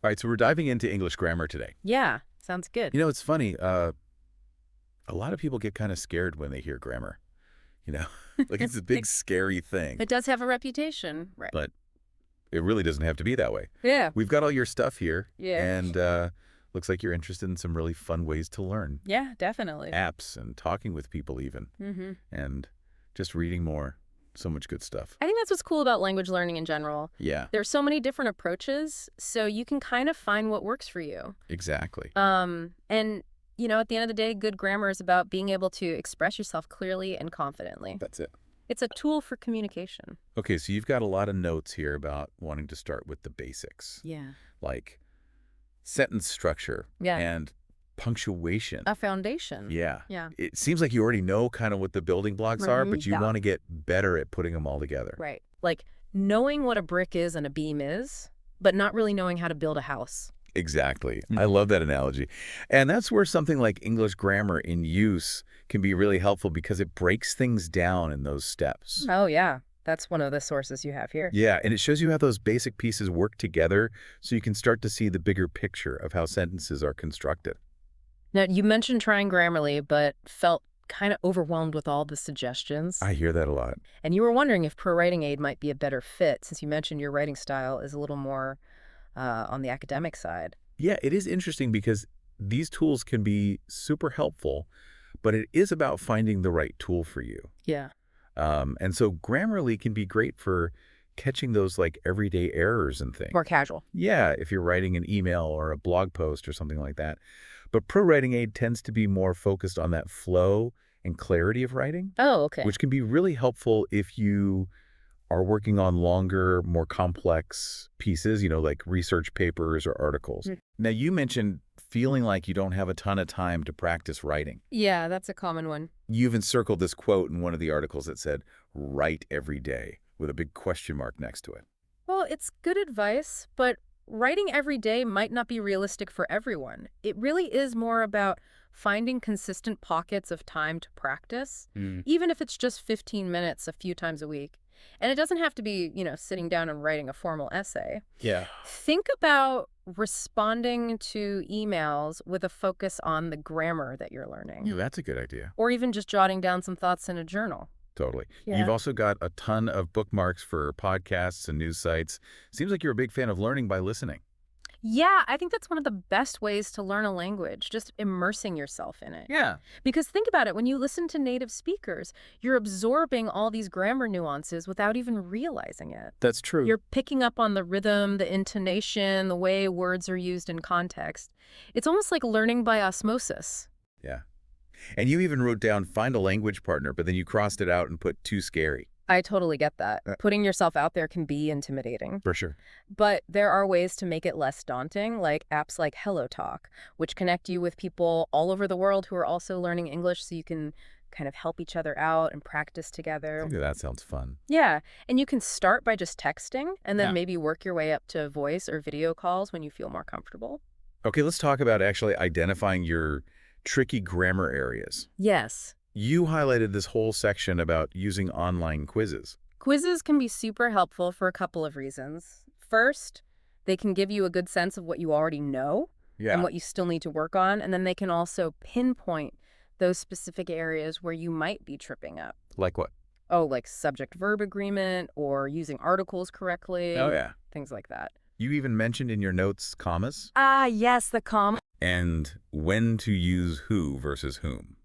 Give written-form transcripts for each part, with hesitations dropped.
All right, so we're diving into English grammar today. Yeah, sounds good. You know, it's funny. A lot of people get kind of scared when they hear grammar. You know, like it's a big, scary thing. It does have a reputation, right? But it really doesn't have to be that way. Yeah. We've got all your stuff here. Yeah. And looks like you're interested in some really fun ways to learn. Yeah, definitely. Apps and talking with people even. And just reading more. So much good stuff. I think that's what's cool about language learning in general. Yeah, There's so many different approaches, so you can kind of find what works for you. exactly. And at the end of the day, good grammar is about being able to express yourself clearly and confidently. That's it. It's a tool for communication. Okay, so you've got a lot of notes here about wanting to start with the basics. Yeah. Like sentence structure Yeah. and punctuation. A foundation. Yeah. Yeah. It seems like you already know kind of what the building blocks are, but you Yeah. want to get better at putting them all together. Right. Like knowing what a brick is and a beam is, but not really knowing how to build a house. Exactly. I love that analogy. And that's where something like English grammar in use can be really helpful because it breaks things down in those steps. Oh, yeah. That's one of the sources you have here. Yeah, and it shows you how those basic pieces work together so you can start to see the bigger picture of how sentences are constructed. Now, you mentioned trying Grammarly, but felt kind of overwhelmed with all the suggestions. I hear that a lot. And you were wondering if Pro Writing Aid might be a better fit, since you mentioned your writing style is a little more on the academic side. Yeah, it is interesting because these tools can be super helpful, but it is about finding the right tool for you. Yeah. And so Grammarly can be great for catching those like everyday errors and things. More casual. Yeah, if you're writing an email or a blog post or something like that. But Pro Writing Aid tends to be more focused on that flow and clarity of writing, Oh, okay. which can be really helpful if you are working on longer, more complex pieces, like research papers or articles. Now, you mentioned feeling like you don't have a ton of time to practice writing. Yeah, that's a common one. You even circled this quote in one of the articles that said, write every day, with a big question mark next to it. Well, it's good advice, but writing every day might not be realistic for everyone. It really is more about finding consistent pockets of time to practice, even if it's just 15 minutes a few times a week. And it doesn't have to be, sitting down and writing a formal essay. Yeah. Think about responding to emails with a focus on the grammar that you're learning, Yeah, that's a good idea. or even just jotting down some thoughts in a journal. Totally. Yeah. You've also got a ton of bookmarks for podcasts and news sites. Seems like you're a big fan of learning by listening. Yeah, I think that's one of the best ways to learn a language, just immersing yourself in it. Yeah. Because think about it, when you listen to native speakers, you're absorbing all these grammar nuances without even realizing it. That's true. You're picking up on the rhythm, the intonation, the way words are used in context. It's almost like learning by osmosis. Yeah. And you even wrote down find a language partner, but then you crossed it out and put too scary. I totally get that. Putting yourself out there can be intimidating. For sure. But there are ways to make it less daunting, like apps like HelloTalk, which connect you with people all over the world who are also learning English, so you can kind of help each other out and practice together. That sounds fun. Yeah, and you can start by just texting and then Yeah. maybe work your way up to voice or video calls when you feel more comfortable. Okay, let's talk about actually identifying your tricky grammar areas. Yes. You highlighted this whole section about using online quizzes. Quizzes can be super helpful for a couple of reasons. First, they can give you a good sense of what you already know and what you still need to work on, and then they can also pinpoint those specific areas where you might be tripping up. Like what? Oh, like subject-verb agreement or using articles correctly. Oh, yeah. Things like that. You even mentioned in your notes commas Ah, yes, the comma. and when to use who versus whom.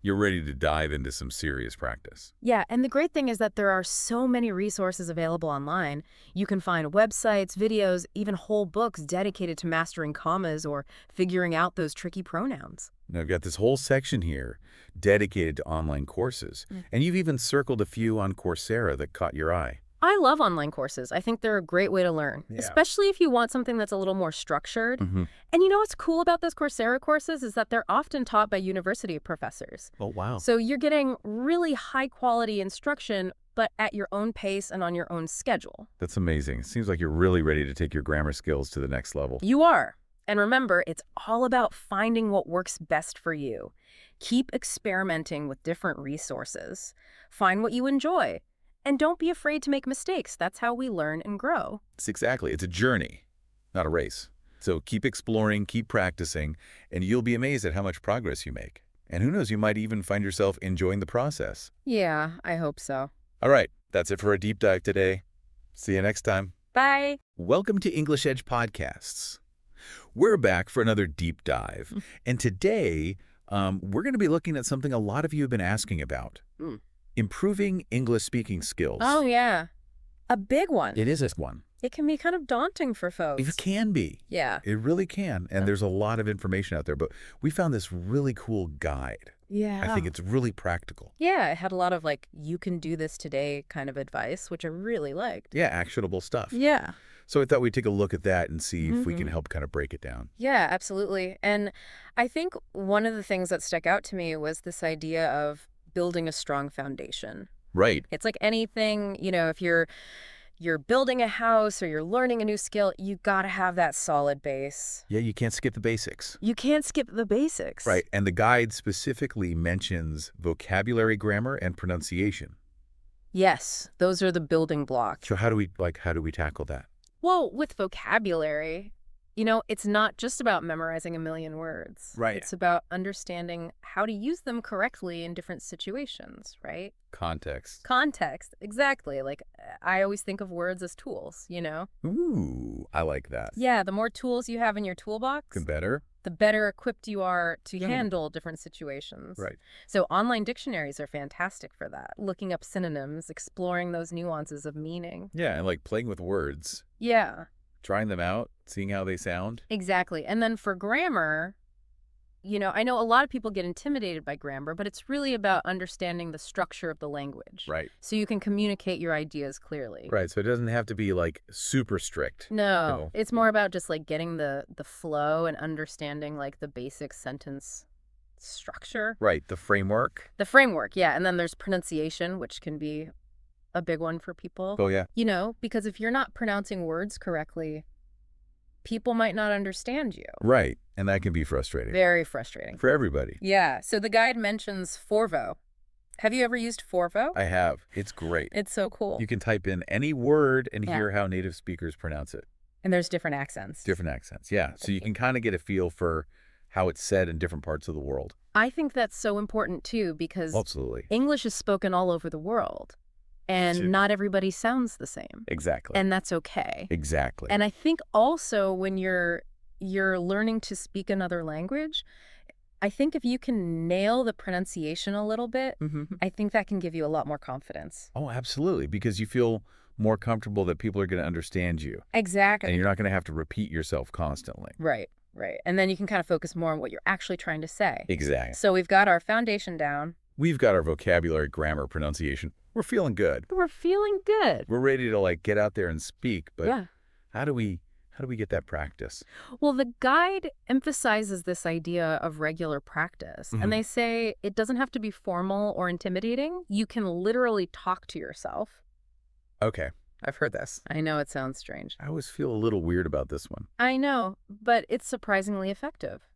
You're ready to dive into some serious practice. Yeah, and the great thing is that there are so many resources available online. You can find websites, videos, even whole books dedicated to mastering commas or figuring out those tricky pronouns. Now, I've got this whole section here dedicated to online courses, and you've even circled a few on Coursera that caught your eye. I love online courses. I think they're a great way to learn, Yeah. especially if you want something that's a little more structured. Mm-hmm. And you know what's cool about those Coursera courses is that they're often taught by university professors. Oh, wow. So you're getting really high quality instruction, but at your own pace and on your own schedule. That's amazing. It seems like you're really ready to take your grammar skills to the next level. You are. And remember, it's all about finding what works best for you. Keep experimenting with different resources. Find what you enjoy. And don't be afraid to make mistakes. That's how we learn and grow. It's a journey. not a race. So keep exploring, keep practicing, and you'll be amazed at how much progress you make. And who knows, you might even find yourself enjoying the process. Yeah, I hope so. All right, that's it for a deep dive today. See you next time. Bye. Welcome to English Edge Podcasts. We're back for another deep dive. And today, we're going to be looking at something a lot of you have been asking about. Improving English speaking skills. Oh, yeah. A big one. It is this one. It can be kind of daunting for folks. It can be. Yeah. It really can. And there's a lot of information out there. But we found this really cool guide. Yeah. I think it's really practical. Yeah, it had a lot of you can do this today kind of advice, which I really liked. Yeah, actionable stuff. Yeah. So I thought we'd take a look at that and see if we can help kind of break it down. Yeah, absolutely. And I think one of the things that stuck out to me was this idea of building a strong foundation. Right. It's like anything, if you're building a house or you're learning a new skill, you got to have that solid base. Yeah, you can't skip the basics. You can't skip the basics. Right. And the guide specifically mentions vocabulary, grammar, and pronunciation. Yes, those are the building blocks. So how do we tackle that? Well, with vocabulary, it's not just about memorizing a million words. Right. It's about understanding how to use them correctly in different situations, right? Context. Context, exactly. I always think of words as tools, Ooh, I like that. Yeah, the more tools you have in your toolbox, The better. the better equipped you are to Yeah. handle different situations. Right. So online dictionaries are fantastic for that. Looking up synonyms, exploring those nuances of meaning. Yeah, and playing with words, Yeah. trying them out, seeing how they sound. Exactly. And then for grammar, I know a lot of people get intimidated by grammar, but it's really about understanding the structure of the language. Right. So you can communicate your ideas clearly. Right. So it doesn't have to be super strict. No, it's more about just getting the flow and understanding the basic sentence structure. Right. The framework. The framework, yeah. And then there's pronunciation, which can be a big one for people. Oh, yeah. Because if you're not pronouncing words correctly, people might not understand you. Right. And that can be frustrating. Very frustrating. For everybody. Yeah. So the guide mentions Forvo. Have you ever used Forvo? I have. It's great. It's so cool. You can type in any word and Yeah. hear how native speakers pronounce it. And there's different accents. Different accents. Yeah. So you can kind of get a feel for how it's said in different parts of the world. I think that's so important, too, because Absolutely. English is spoken all over the world. And Sure. not everybody sounds the same. Exactly. And that's okay. Exactly. And I think also when you're learning to speak another language, I think if you can nail the pronunciation a little bit, I think that can give you a lot more confidence. Oh, absolutely. Because you feel more comfortable that people are going to understand you. Exactly. And you're not going to have to repeat yourself constantly. Right. And then you can kind of focus more on what you're actually trying to say. Exactly. So we've got our foundation down. We've got our vocabulary, grammar, pronunciation. We're feeling good. We're feeling good. We're ready to get out there and speak. But Yeah. how do we get that practice? Well, the guide emphasizes this idea of regular practice. And they say it doesn't have to be formal or intimidating. You can literally talk to yourself. Okay. I've heard this. I know it sounds strange. I always feel a little weird about this one. I know, but it's surprisingly effective.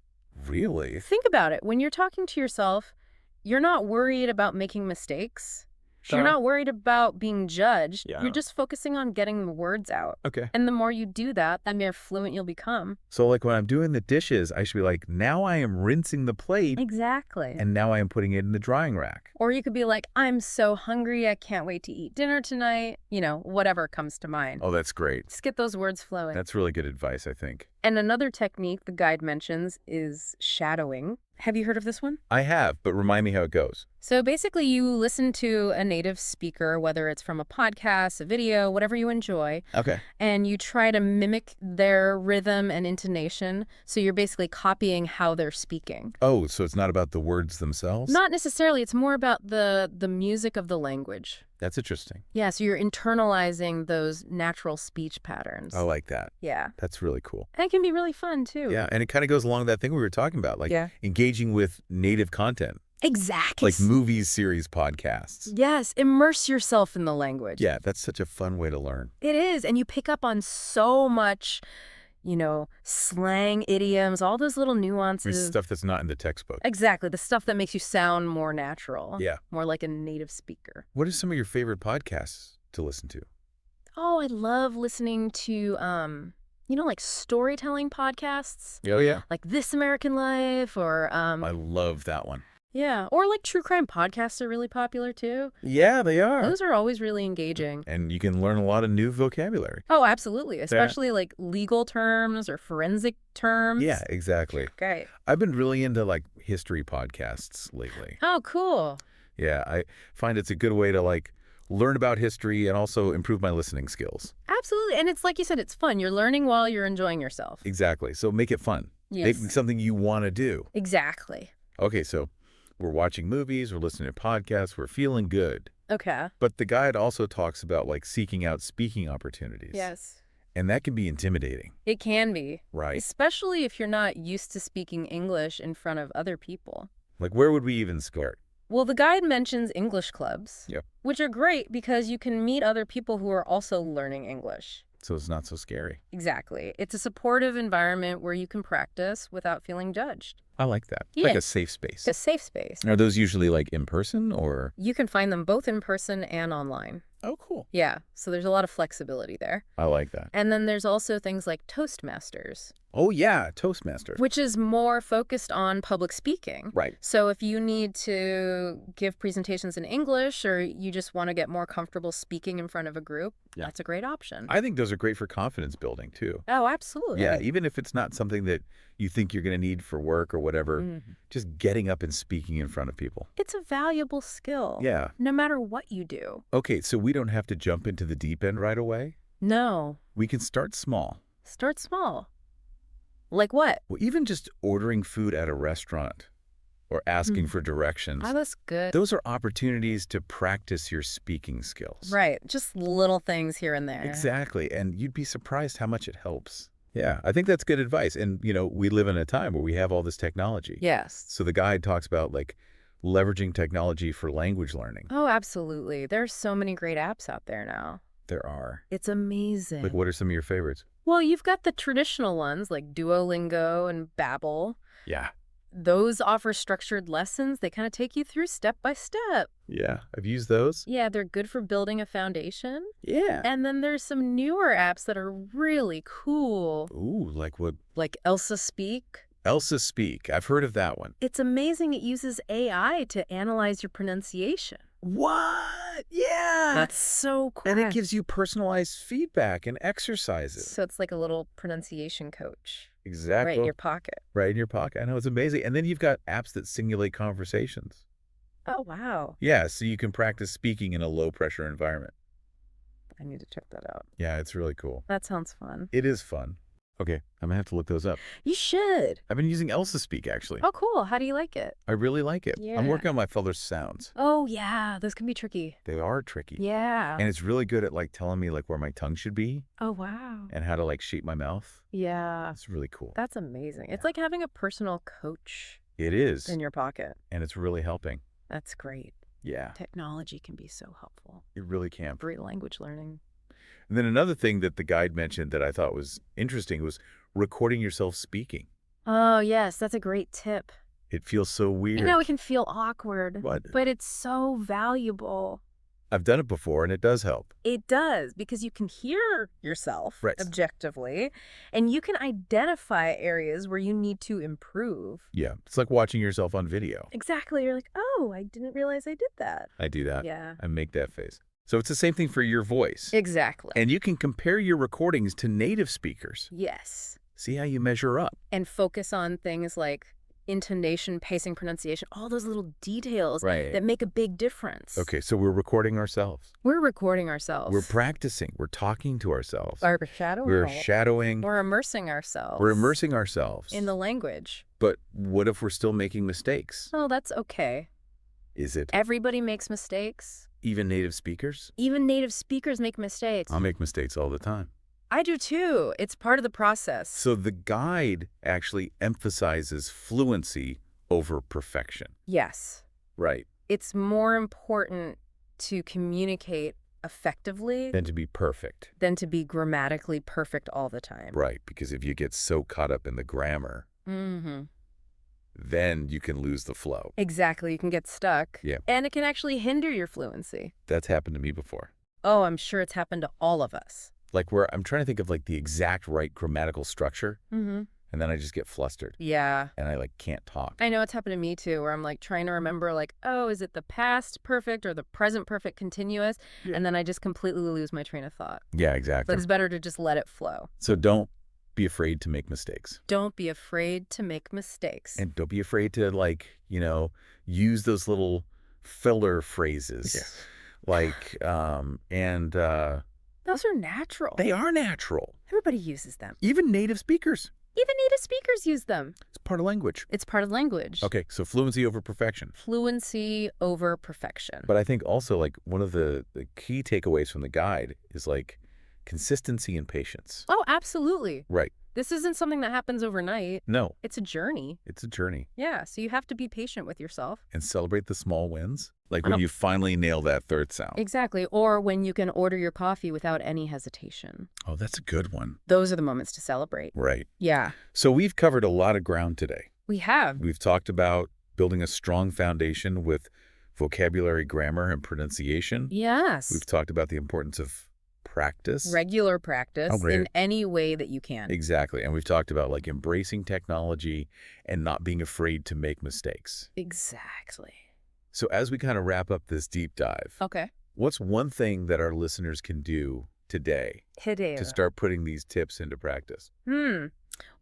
Really? Think about it. When you're talking to yourself, you're not worried about making mistakes. You're not worried about being judged. Yeah. You're just focusing on getting the words out. Okay. And the more you do that, the more fluent you'll become. So when I'm doing the dishes, I should be now I am rinsing the plate Exactly. and now I am putting it in the drying rack. Or you could be like, I'm so hungry, I can't wait to eat dinner tonight. Whatever comes to mind. Oh, that's great. Just get those words flowing. That's really good advice, I think. And another technique the guide mentions is shadowing. Have you heard of this one? I have, but remind me how it goes. So basically, you listen to a native speaker, whether it's from a podcast, a video, whatever you enjoy, Okay. and you try to mimic their rhythm and intonation. So you're basically copying how they're speaking. Oh, so it's not about the words themselves? Not necessarily. It's more about the music of the language. That's interesting. Yeah, so you're internalizing those natural speech patterns. I like that. Yeah. That's really cool. And it can be really fun, too. Yeah, and it kind of goes along with that thing we were talking about, Yeah. engaging with native content, Exactly. like movies, series, podcasts. Yes, immerse yourself in the language. Yeah, that's such a fun way to learn. It is, and you pick up on so much, slang, idioms, all those little nuances. Stuff that's not in the textbook. Exactly, the stuff that makes you sound more natural. Yeah. More like a native speaker. What are some of your favorite podcasts to listen to? Oh, I love listening to like storytelling podcasts, Oh, yeah. like This American Life, or I love that one. yeah, or like true crime podcasts are really popular too. Yeah, they are. Those are always really engaging. And you can learn a lot of new vocabulary. Oh, absolutely, especially like legal terms or forensic terms. Yeah, exactly. Great. I've been really into like history podcasts lately. Oh, cool. Yeah, I find it's a good way to like learn about history and also improve my listening skills. Absolutely. And it's like you said, it's fun. You're learning while you're enjoying yourself. Exactly. So make it fun. Yes. Make something you want to do. Exactly. Okay, so we're watching movies, we're listening to podcasts, we're feeling good. Okay. But the guide also talks about like seeking out speaking opportunities. Yes. And that can be intimidating. It can be. Right. Especially if you're not used to speaking English in front of other people. Like where would we even start? Well, the guide mentions English clubs, Yep. which are great because you can meet other people who are also learning English. So it's not so scary. Exactly. It's a supportive environment where you can practice without feeling judged. I like that. Yeah. Like a safe space. It's a safe space. Are those usually like in person or? You can find them both in person and online. Oh, cool. Yeah, so there's a lot of flexibility there. I like that. And then there's also things like Toastmasters, Oh, yeah. Toastmaster. which is more focused on public speaking. Right. So if you need to give presentations in English or you just want to get more comfortable speaking in front of a group, Yeah. that's a great option. I think those are great for confidence building too. Oh, absolutely. Yeah, even if it's not something that you think you're going to need for work or whatever, Mhm. just getting up and speaking in front of people. It's a valuable skill. Yeah. No matter what you do. Okay, so we don't have to jump into the deep end right away. No. We can start small. Start small. Like what? Well, even just ordering food at a restaurant or asking for directions. Oh, that's good. Those are opportunities to practice your speaking skills. Right. Just little things here and there. Exactly. And you'd be surprised how much it helps. Yeah, I think that's good advice. And, we live in a time where we have all this technology. Yes. So the guide talks about like leveraging technology for language learning. Oh, absolutely. There's so many great apps out there now. There are. It's amazing. Like, what are some of your favorites? Well, you've got the traditional ones like Duolingo and Babbel. Yeah. Those offer structured lessons. They kind of take you through step by step. Yeah. I've used those. Yeah, they're good for building a foundation. Yeah. And then there's some newer apps that are really cool, Ooh, like what? like Elsa Speak. Elsa Speak. I've heard of that one. It's amazing it uses AI to analyze your pronunciation. What? Yeah. That's so cool. And it gives you personalized feedback and exercises. So it's like a little pronunciation coach Exactly. right in your pocket. Right in your pocket. I know, it's amazing. And then you've got apps that simulate conversations. Oh, wow. Yeah, so you can practice speaking in a low-pressure environment. I need to check that out. Yeah, it's really cool. That sounds fun. It is fun. Okay, I'm going to have to look those up. You should. I've been using Elsa Speak, actually. Oh, cool. How do you like it? I really like it. Yeah. I'm working on my fellow sounds. Oh, yeah. Those can be tricky. They are tricky. Yeah. And it's really good at like telling me like where my tongue should be Oh, wow. and how to like shape my mouth. Yeah. It's really cool. That's amazing. It's Yeah. like having a personal coach It is. in your pocket. And it's really helping. That's great. Yeah, Technology can be so helpful. it really can. Great language learning. And then another thing that the guide mentioned that I thought was interesting was recording yourself speaking. Oh, yes. That's a great tip. It feels so weird. I know it can feel awkward, What? but it's so valuable. I've done it before and it does help. It does, because you can hear yourself Right. objectively, and you can identify areas where you need to improve. Yeah, it's like watching yourself on video. Exactly. You're like, oh, I didn't realize I did that. I do that. Yeah. I make that face. So it's the same thing for your voice. Exactly. And you can compare your recordings to native speakers. Yes. See how you measure up. And focus on things like intonation, pacing, pronunciation, all those little details Right. that make a big difference. Okay, so we're recording ourselves. We're recording ourselves. We're practicing. We're talking to ourselves. We're shadowing. We're shadowing. We're immersing ourselves. We're immersing ourselves. in the language. But what if we're still making mistakes? Oh, that's okay. Is it Everybody makes mistakes. even native speakers? Even native speakers make mistakes. I'll make mistakes all the time. I do too. It's part of the process. So the guide actually emphasizes fluency over perfection. Yes. Right. It's more important to communicate effectively Than to be perfect. than to be grammatically perfect all the time. Right. Because if you get so caught up in the grammar, Mm-hmm. then you can lose the flow. Exactly. You can get stuck. Yeah. And it can actually hinder your fluency. That's happened to me before. Oh, I'm sure it's happened to all of us. Like where I'm trying to think of like the exact right grammatical structure, Mm-hmm. and then I just get flustered Yeah. and I like can't talk. I know it's happened to me too, where I'm like trying to remember like, oh, is it the past perfect or the present perfect continuous? Yeah. And then I just completely lose my train of thought. Yeah, exactly. But it's better to just let it flow. So don't be afraid to make mistakes. Don't be afraid to make mistakes. And don't be afraid to like, use those little filler phrases. Yes. Those are natural. They are natural. Everybody uses them. Even native speakers. Even native speakers use them. It's part of language. It's part of language. Okay, so fluency over perfection. Fluency over perfection. But I think also like one of the key takeaways from the guide is like consistency and patience. Oh, absolutely. Right. This isn't something that happens overnight. No, It's a journey. it's a journey. Yeah, so you have to be patient with yourself. And celebrate the small wins. Like when you finally nail that third sound. Exactly. Or when you can order your coffee without any hesitation. Oh, that's a good one. Those are the moments to celebrate. Right. Yeah, So we've covered a lot of ground today. we have. We've talked about building a strong foundation with vocabulary, grammar, and pronunciation. Yes. We've talked about the importance of practice. Regular practice Oh, great. in any way that you can. Exactly. And we've talked about like embracing technology and not being afraid to make mistakes. Exactly. So as we kind of wrap up this deep dive, Okay. what's one thing that our listeners can do today Today. to start putting these tips into practice?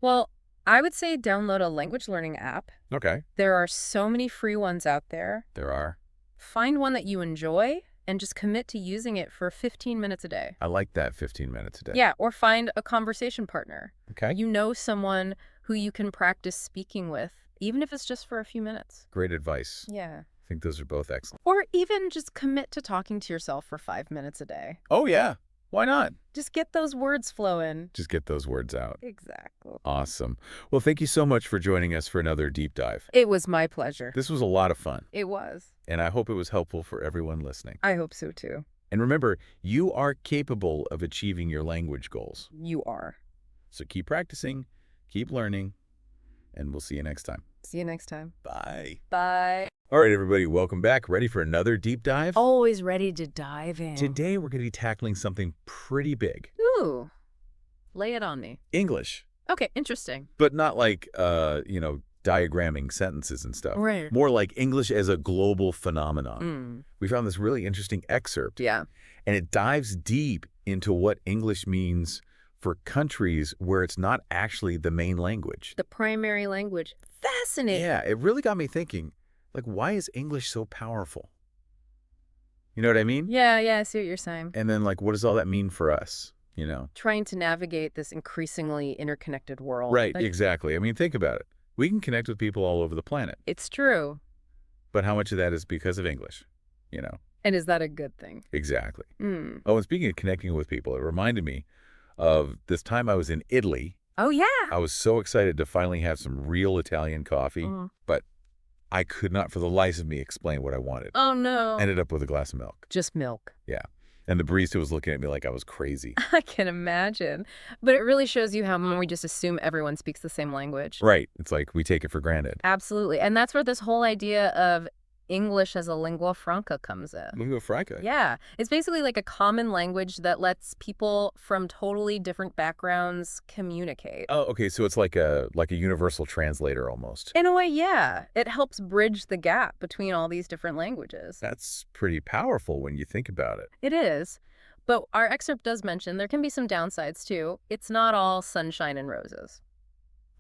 Well, I would say download a language learning app. Okay. There are so many free ones out there. There are. Find one that you enjoy and just commit to using it for 15 minutes a day. I like that 15 minutes a day. Yeah, or find a conversation partner. Okay. You know someone who you can practice speaking with, even if it's just for a few minutes. Great advice. Yeah. I think those are both excellent. Or even just commit to talking to yourself for 5 minutes a day. Oh, yeah. Why not? Just get those words flowing. Just get those words out. Exactly. Awesome. Well, thank you so much for joining us for another deep dive. It was my pleasure. This was a lot of fun, It was. and I hope it was helpful for everyone listening. I hope so too. And remember, you are capable of achieving your language goals. You are. So keep practicing, keep learning, and we'll see you next time. See you next time. Bye. Bye. All right, everybody, welcome back. Ready for another deep dive? Always ready to dive in. Today, we're going to be tackling something pretty big. Ooh. Lay it on me. English, Okay, interesting. but not like, diagramming sentences and stuff. Right. More like English as a global phenomenon. We found this really interesting excerpt, Yeah. and it dives deep into what English means for countries where it's not actually the main language. The primary language. Fascinating. Yeah, it really got me thinking, like, why is English so powerful? You know what I mean? Yeah, I see what you're saying. And then, like, what does all that mean for us, Trying to navigate this increasingly interconnected world. Right, Like, exactly. I mean, think about it. We can connect with people all over the planet, it's true. but how much of that is because of English? And is that a good thing? Exactly. Mm. Oh, and speaking of connecting with people, it reminded me of this time I was in Italy. Oh, yeah. I was so excited to finally have some real Italian coffee, but I could not for the life of me explain what I wanted. Oh, no. Ended up with a glass of milk. Just milk. Yeah. And the barista was looking at me like I was crazy. I can imagine. But it really shows you how we just assume everyone speaks the same language. Right. It's like we take it for granted. Absolutely. And that's where this whole idea of English as a lingua franca comes in. Lingua franca. Yeah. It's basically like a common language that lets people from totally different backgrounds communicate. Oh, okay. So it's like a universal translator almost. In a way, yeah. It helps bridge the gap between all these different languages. That's pretty powerful when you think about it. It is. But our excerpt does mention there can be some downsides, too. It's not all sunshine and roses.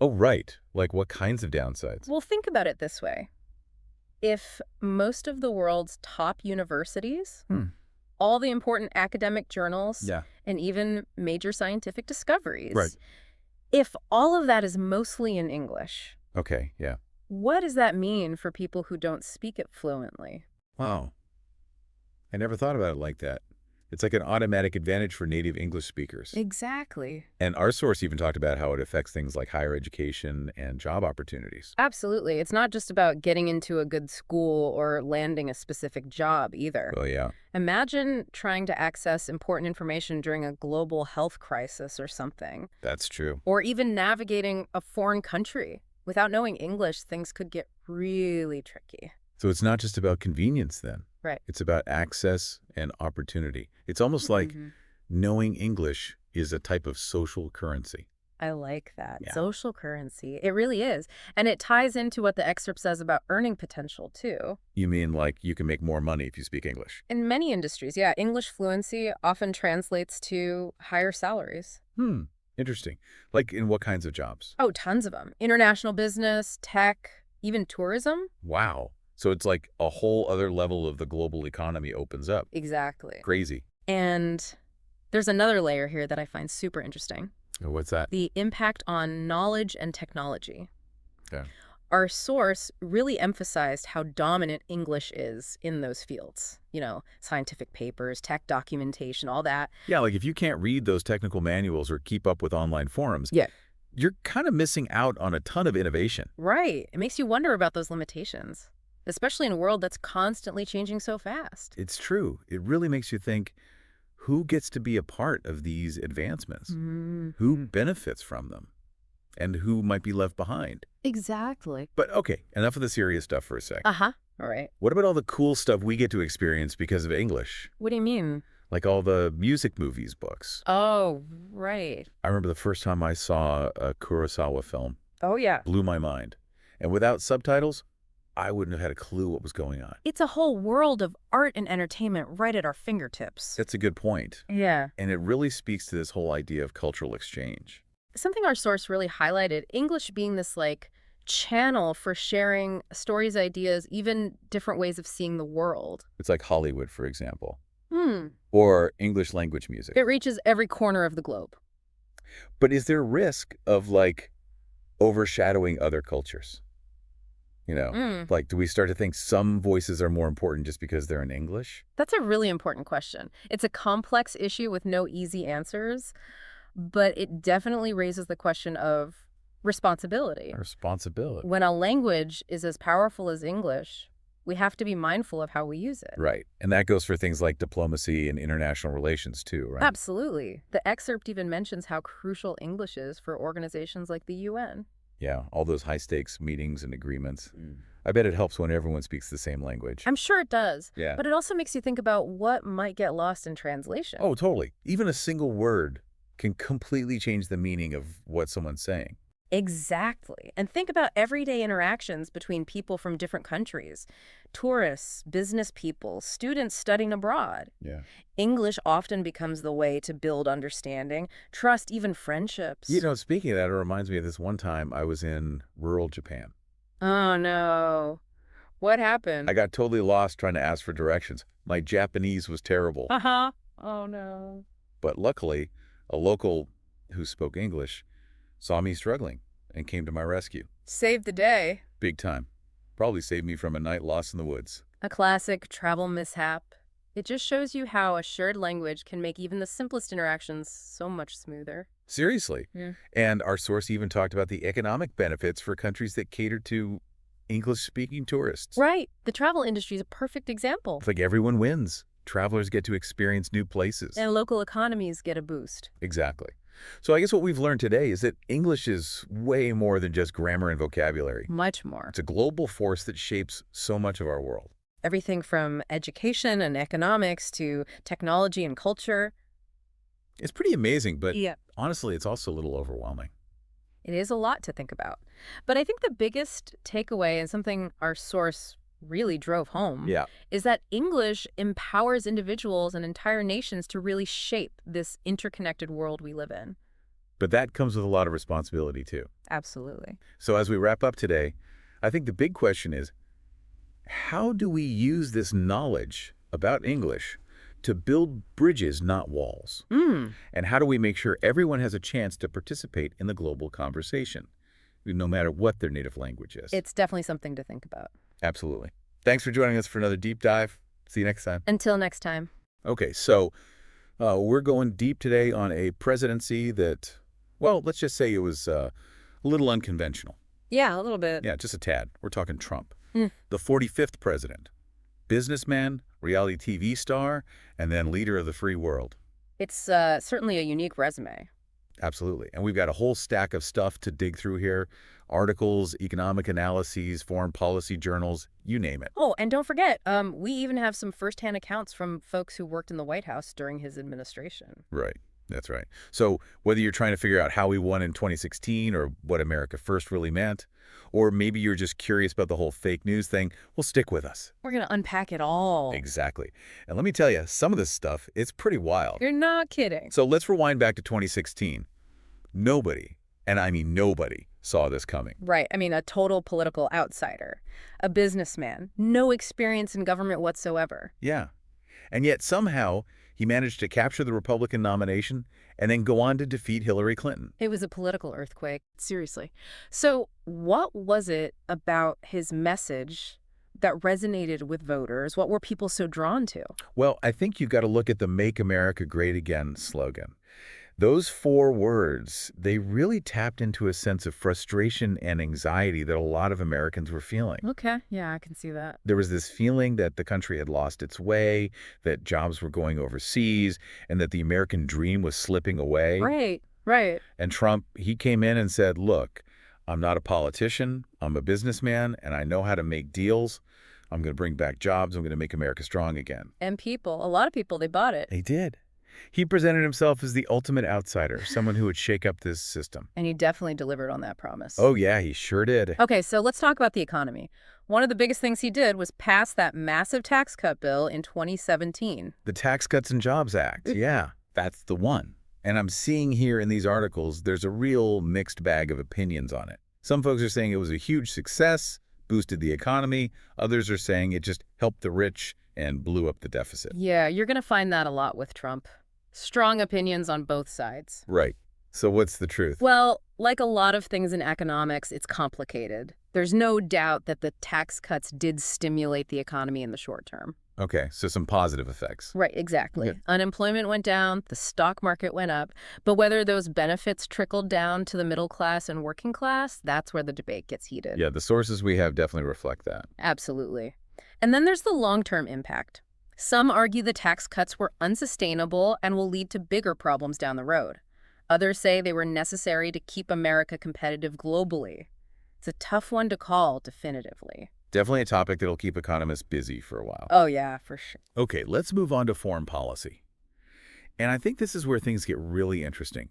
Oh, right. Like what kinds of downsides? Well, think about it this way. If most of the world's top universities, all the important academic journals, Yeah. and even major scientific discoveries, Right. if all of that is mostly in English, Okay. Yeah. what does that mean for people who don't speak it fluently? Wow. I never thought about it like that. It's like an automatic advantage for native English speakers. Exactly. And our source even talked about how it affects things like higher education and job opportunities. Absolutely. It's not just about getting into a good school or landing a specific job either. Oh, yeah. Imagine trying to access important information during a global health crisis or something, That's true. or even navigating a foreign country. Without knowing English, things could get really tricky. So it's not just about convenience then. Right. It's about access and opportunity. It's almost like knowing English is a type of social currency. I like that. Yeah. Social currency. It really is. And it ties into what the excerpt says about earning potential, too. You mean like you can make more money if you speak English? In many industries, yeah, English fluency often translates to higher salaries. Interesting. Like in what kinds of jobs? Oh, tons of them. International business, tech, even tourism. Wow. So it's like a whole other level of the global economy opens up. Exactly. Crazy. And there's another layer here that I find super interesting. What's that? The impact on knowledge and technology. Yeah. Our source really emphasized how dominant English is in those fields. You know, scientific papers, tech documentation, all that. Yeah, like if you can't read those technical manuals or keep up with online forums, Yeah. you're kind of missing out on a ton of innovation. Right. It makes you wonder about those limitations, especially in a world that's constantly changing so fast. It's true. It really makes you think, who gets to be a part of these advancements? Who benefits from them? And who might be left behind? Exactly. But okay, enough of the serious stuff for a sec. Uh-huh. All right. What about all the cool stuff we get to experience because of English? What do you mean? Like all the music movies, books. Oh, right. I remember the first time I saw a Kurosawa film. Oh, yeah. Blew my mind. And without subtitles, I wouldn't have had a clue what was going on. It's a whole world of art and entertainment right at our fingertips. That's a good point. Yeah. And it really speaks to this whole idea of cultural exchange. Something our source really highlighted, English being this, channel for sharing stories, ideas, even different ways of seeing the world. It's like Hollywood, for example. Hmm. Or English language music. It reaches every corner of the globe. But is there risk of, overshadowing other cultures? You know, do we start to think some voices are more important just because they're in English? That's a really important question. It's a complex issue with no easy answers, but it definitely raises the question of responsibility. Responsibility. When a language is as powerful as English, we have to be mindful of how we use it. Right. And that goes for things like diplomacy and international relations too, right? Absolutely. The excerpt even mentions how crucial English is for organizations like the UN. Yeah, all those high-stakes meetings and agreements. I bet it helps when everyone speaks the same language. I'm sure it does. Yeah. But it also makes you think about what might get lost in translation. Oh, totally. Even a single word can completely change the meaning of what someone's saying. Exactly. And think about everyday interactions between people from different countries. Tourists, business people, students studying abroad. Yeah. English often becomes the way to build understanding, trust, even friendships. You know, speaking of that, it reminds me of this one time I was in rural Japan. Oh, no. What happened? I got totally lost trying to ask for directions. My Japanese was terrible. Uh-huh. Oh, no. But luckily, a local who spoke English saw me struggling and came to my rescue. Saved the day. Big time. Probably saved me from a night lost in the woods. A classic travel mishap. It just shows you how a shared language can make even the simplest interactions so much smoother. Seriously. Yeah. And our source even talked about the economic benefits for countries that cater to English-speaking tourists. Right. The travel industry is a perfect example. It's like everyone wins. Travelers get to experience new places. And local economies get a boost. Exactly. So I guess what we've learned today is that English is way more than just grammar and vocabulary. Much more. It's a global force that shapes so much of our world. Everything from education and economics to technology and culture. It's pretty amazing, but Yeah. honestly, it's also a little overwhelming. It is a lot to think about. But I think the biggest takeaway, and something our source really drove home, Yeah. is that English empowers individuals and entire nations to really shape this interconnected world we live in. But that comes with a lot of responsibility, too. Absolutely. So as we wrap up today, I think the big question is, how do we use this knowledge about English to build bridges, not walls? And how do we make sure everyone has a chance to participate in the global conversation, no matter what their native language is? It's definitely something to think about. Absolutely. Thanks for joining us for another deep dive. See you next time. Until next time. Okay, so we're going deep today on a presidency that, well, let's just say it was a little unconventional. Yeah, a little bit. Yeah, just a tad. We're talking Trump. The 45th president. Businessman, reality TV star, and then leader of the free world. It's certainly a unique resume. Absolutely. And we've got a whole stack of stuff to dig through here. Articles, economic analyses, foreign policy journals, you name it. Oh, and don't forget, we even have some firsthand accounts from folks who worked in the White House during his administration. Right. That's right. So whether you're trying to figure out how we won in 2016 or what America First really meant, or maybe you're just curious about the whole fake news thing, well, stick with us. We're going to unpack it all. Exactly. And let me tell you, some of this stuff, it's pretty wild. You're not kidding. So let's rewind back to 2016. Nobody, and I mean nobody, saw this coming. Right. I mean, a total political outsider, a businessman, no experience in government whatsoever. Yeah. And yet somehow he managed to capture the Republican nomination and then go on to defeat Hillary Clinton. It was a political earthquake, seriously. So what was it about his message that resonated with voters? What were people so drawn to? Well, I think you've got to look at the Make America Great Again slogan. Those 4 words, they really tapped into a sense of frustration and anxiety that a lot of Americans were feeling. Okay, yeah, I can see that. There was this feeling that the country had lost its way, that jobs were going overseas, and that the American dream was slipping away. Right, right. And Trump, he came in and said, look, I'm not a politician, I'm a businessman, and I know how to make deals. I'm going to bring back jobs, I'm going to make America strong again. And people, a lot of people, they bought it. They did. He presented himself as the ultimate outsider, someone who would shake up this system. And he definitely delivered on that promise. Oh, yeah, he sure did. Okay, so let's talk about the economy. One of the biggest things he did was pass that massive tax cut bill in 2017. The Tax Cuts and Jobs Act. Yeah, that's the one. And I'm seeing here in these articles, there's a real mixed bag of opinions on it. Some folks are saying it was a huge success, boosted the economy. Others are saying it just helped the rich and blew up the deficit. Yeah, you're going to find that a lot with Trump. Strong opinions on both sides. Right. So what's the truth? Well, like a lot of things in economics, it's complicated. There's no doubt that the tax cuts did stimulate the economy in the short term. Okay, so some positive effects. Right, exactly. Yeah. Unemployment went down, the stock market went up, but whether those benefits trickled down to the middle class and working class, that's where the debate gets heated. Yeah, the sources we have definitely reflect that. Absolutely. And then there's the long-term impact. Some argue the tax cuts were unsustainable and will lead to bigger problems down the road. Others say they were necessary to keep America competitive globally. It's a tough one to call definitively. Definitely a topic that'll keep economists busy for a while. Oh, yeah, for sure. Okay, let's move on to foreign policy. And I think this is where things get really interesting.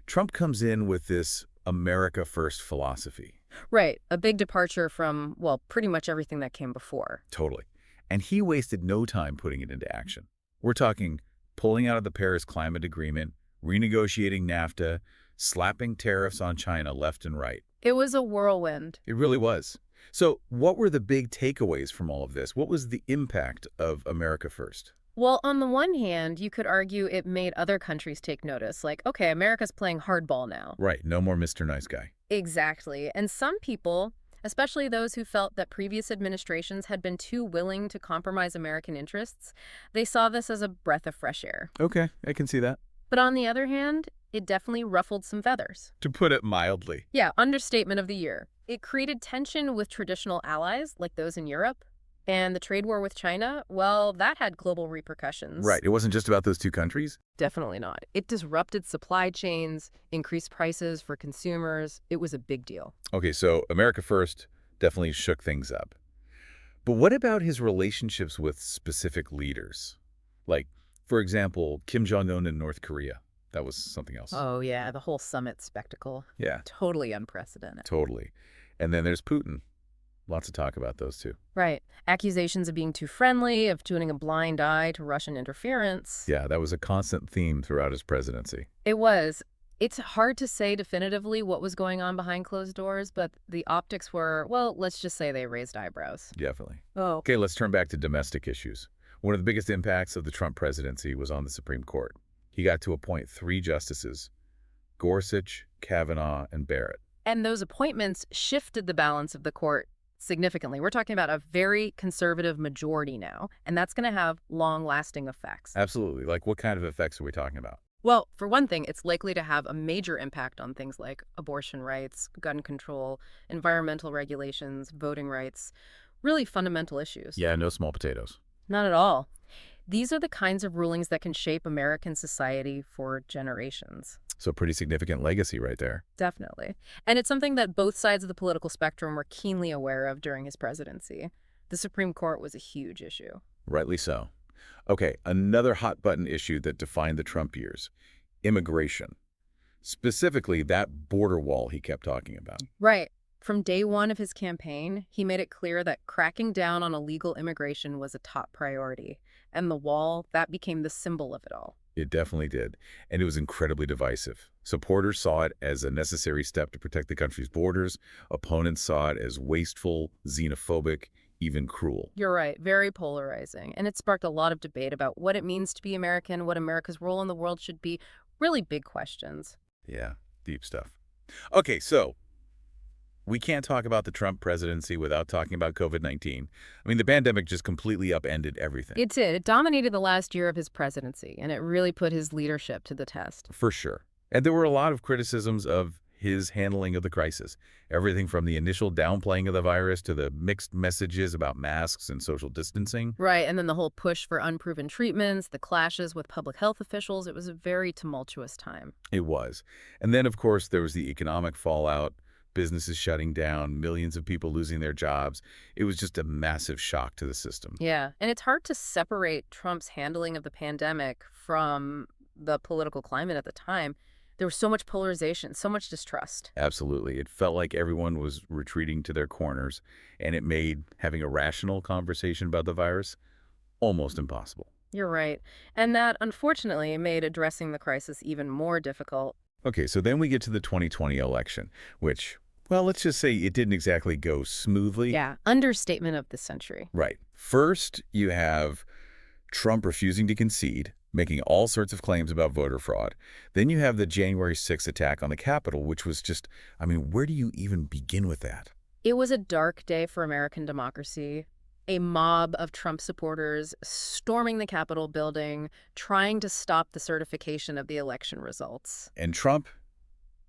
Trump comes in with this America First philosophy. Right, a big departure from, well, pretty much everything that came before. Totally. And he wasted no time putting it into action. We're talking pulling out of the Paris Climate Agreement, renegotiating NAFTA, slapping tariffs on China left and right. It was a whirlwind. It really was. So what were the big takeaways from all of this? What was the impact of America First? Well, on the one hand, you could argue it made other countries take notice. Like, okay, America's playing hardball now. Right, no more Mr. Nice Guy. Exactly. And some people, especially those who felt that previous administrations had been too willing to compromise American interests, they saw this as a breath of fresh air. Okay, I can see that. But on the other hand, it definitely ruffled some feathers. To put it mildly. Yeah, understatement of the year. It created tension with traditional allies, like those in Europe. And the trade war with China, well, that had global repercussions. Right, it wasn't just about those two countries? Definitely not. It disrupted supply chains, increased prices for consumers. It was a big deal. Okay, so America First definitely shook things up. But what about his relationships with specific leaders? Like, for example, Kim Jong-un in North Korea. That was something else. Oh, yeah, the whole summit spectacle. Yeah, Totally unprecedented. totally. And then there's Putin. Lots of talk about those two. Right. Accusations of being too friendly, of turning a blind eye to Russian interference. Yeah, that was a constant theme throughout his presidency. It was. It's hard to say definitively what was going on behind closed doors, but the optics were, well, let's just say they raised eyebrows. Definitely. Oh. Okay, let's turn back to domestic issues. One of the biggest impacts of the Trump presidency was on the Supreme Court. He got to appoint 3 justices, Gorsuch, Kavanaugh, and Barrett. And those appointments shifted the balance of the court significantly. We're talking about a very conservative majority now, and that's going to have long-lasting effects. Absolutely. Like, what kind of effects are we talking about? Well, for one thing, it's likely to have a major impact on things like abortion rights, gun control, environmental regulations, voting rights, really fundamental issues. Yeah, no small potatoes. Not at all. These are the kinds of rulings that can shape American society for generations. So pretty significant legacy right there. Definitely. And it's something that both sides of the political spectrum were keenly aware of during his presidency. The Supreme Court was a huge issue. Rightly so. Okay, another hot-button issue that defined the Trump years, immigration. Specifically, that border wall he kept talking about. Right. From day one of his campaign, he made it clear that cracking down on illegal immigration was a top priority. And the wall, that became the symbol of it all. It definitely did. And it was incredibly divisive. Supporters saw it as a necessary step to protect the country's borders. Opponents saw it as wasteful, xenophobic, even cruel. You're right. Very polarizing. And it sparked a lot of debate about what it means to be American, what America's role in the world should be. Really big questions. Yeah, deep stuff. Okay, so we can't talk about the Trump presidency without talking about COVID-19. I mean, the pandemic just completely upended everything. It did. It dominated the last year of his presidency, and it really put his leadership to the test. For sure. And there were a lot of criticisms of his handling of the crisis. Everything from the initial downplaying of the virus to the mixed messages about masks and social distancing. Right, and then the whole push for unproven treatments, the clashes with public health officials. It was a very tumultuous time. It was. And then, of course, there was the economic fallout, businesses shutting down, millions of people losing their jobs. It was just a massive shock to the system. Yeah, and it's hard to separate Trump's handling of the pandemic from the political climate at the time. There was so much polarization, so much distrust. Absolutely. It felt like everyone was retreating to their corners, and it made having a rational conversation about the virus almost impossible. You're right. And that, unfortunately, made addressing the crisis even more difficult. Okay, so then we get to the 2020 election, which, well, let's just say it didn't exactly go smoothly. Yeah, understatement of the century. Right. First, you have Trump refusing to concede, making all sorts of claims about voter fraud. Then you have the January 6th attack on the Capitol, which was just, I mean, where do you even begin with that? It was a dark day for American democracy. A mob of Trump supporters storming the Capitol building, trying to stop the certification of the election results. And Trump,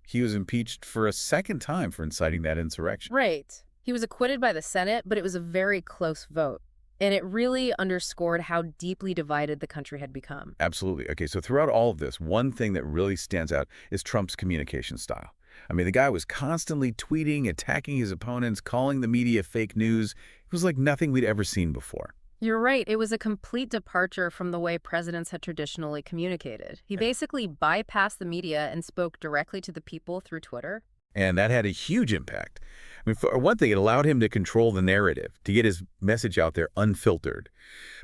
he was impeached for a second time for inciting that insurrection. Right. He was acquitted by the Senate, but it was a very close vote. And it really underscored how deeply divided the country had become. Absolutely. Okay, so throughout all of this, one thing that really stands out is Trump's communication style. I mean, the guy was constantly tweeting, attacking his opponents, calling the media fake news. It was like nothing we'd ever seen before. You're right. It was a complete departure from the way presidents had traditionally communicated. He basically bypassed the media and spoke directly to the people through Twitter. And that had a huge impact. I mean, for one thing, it allowed him to control the narrative, to get his message out there unfiltered.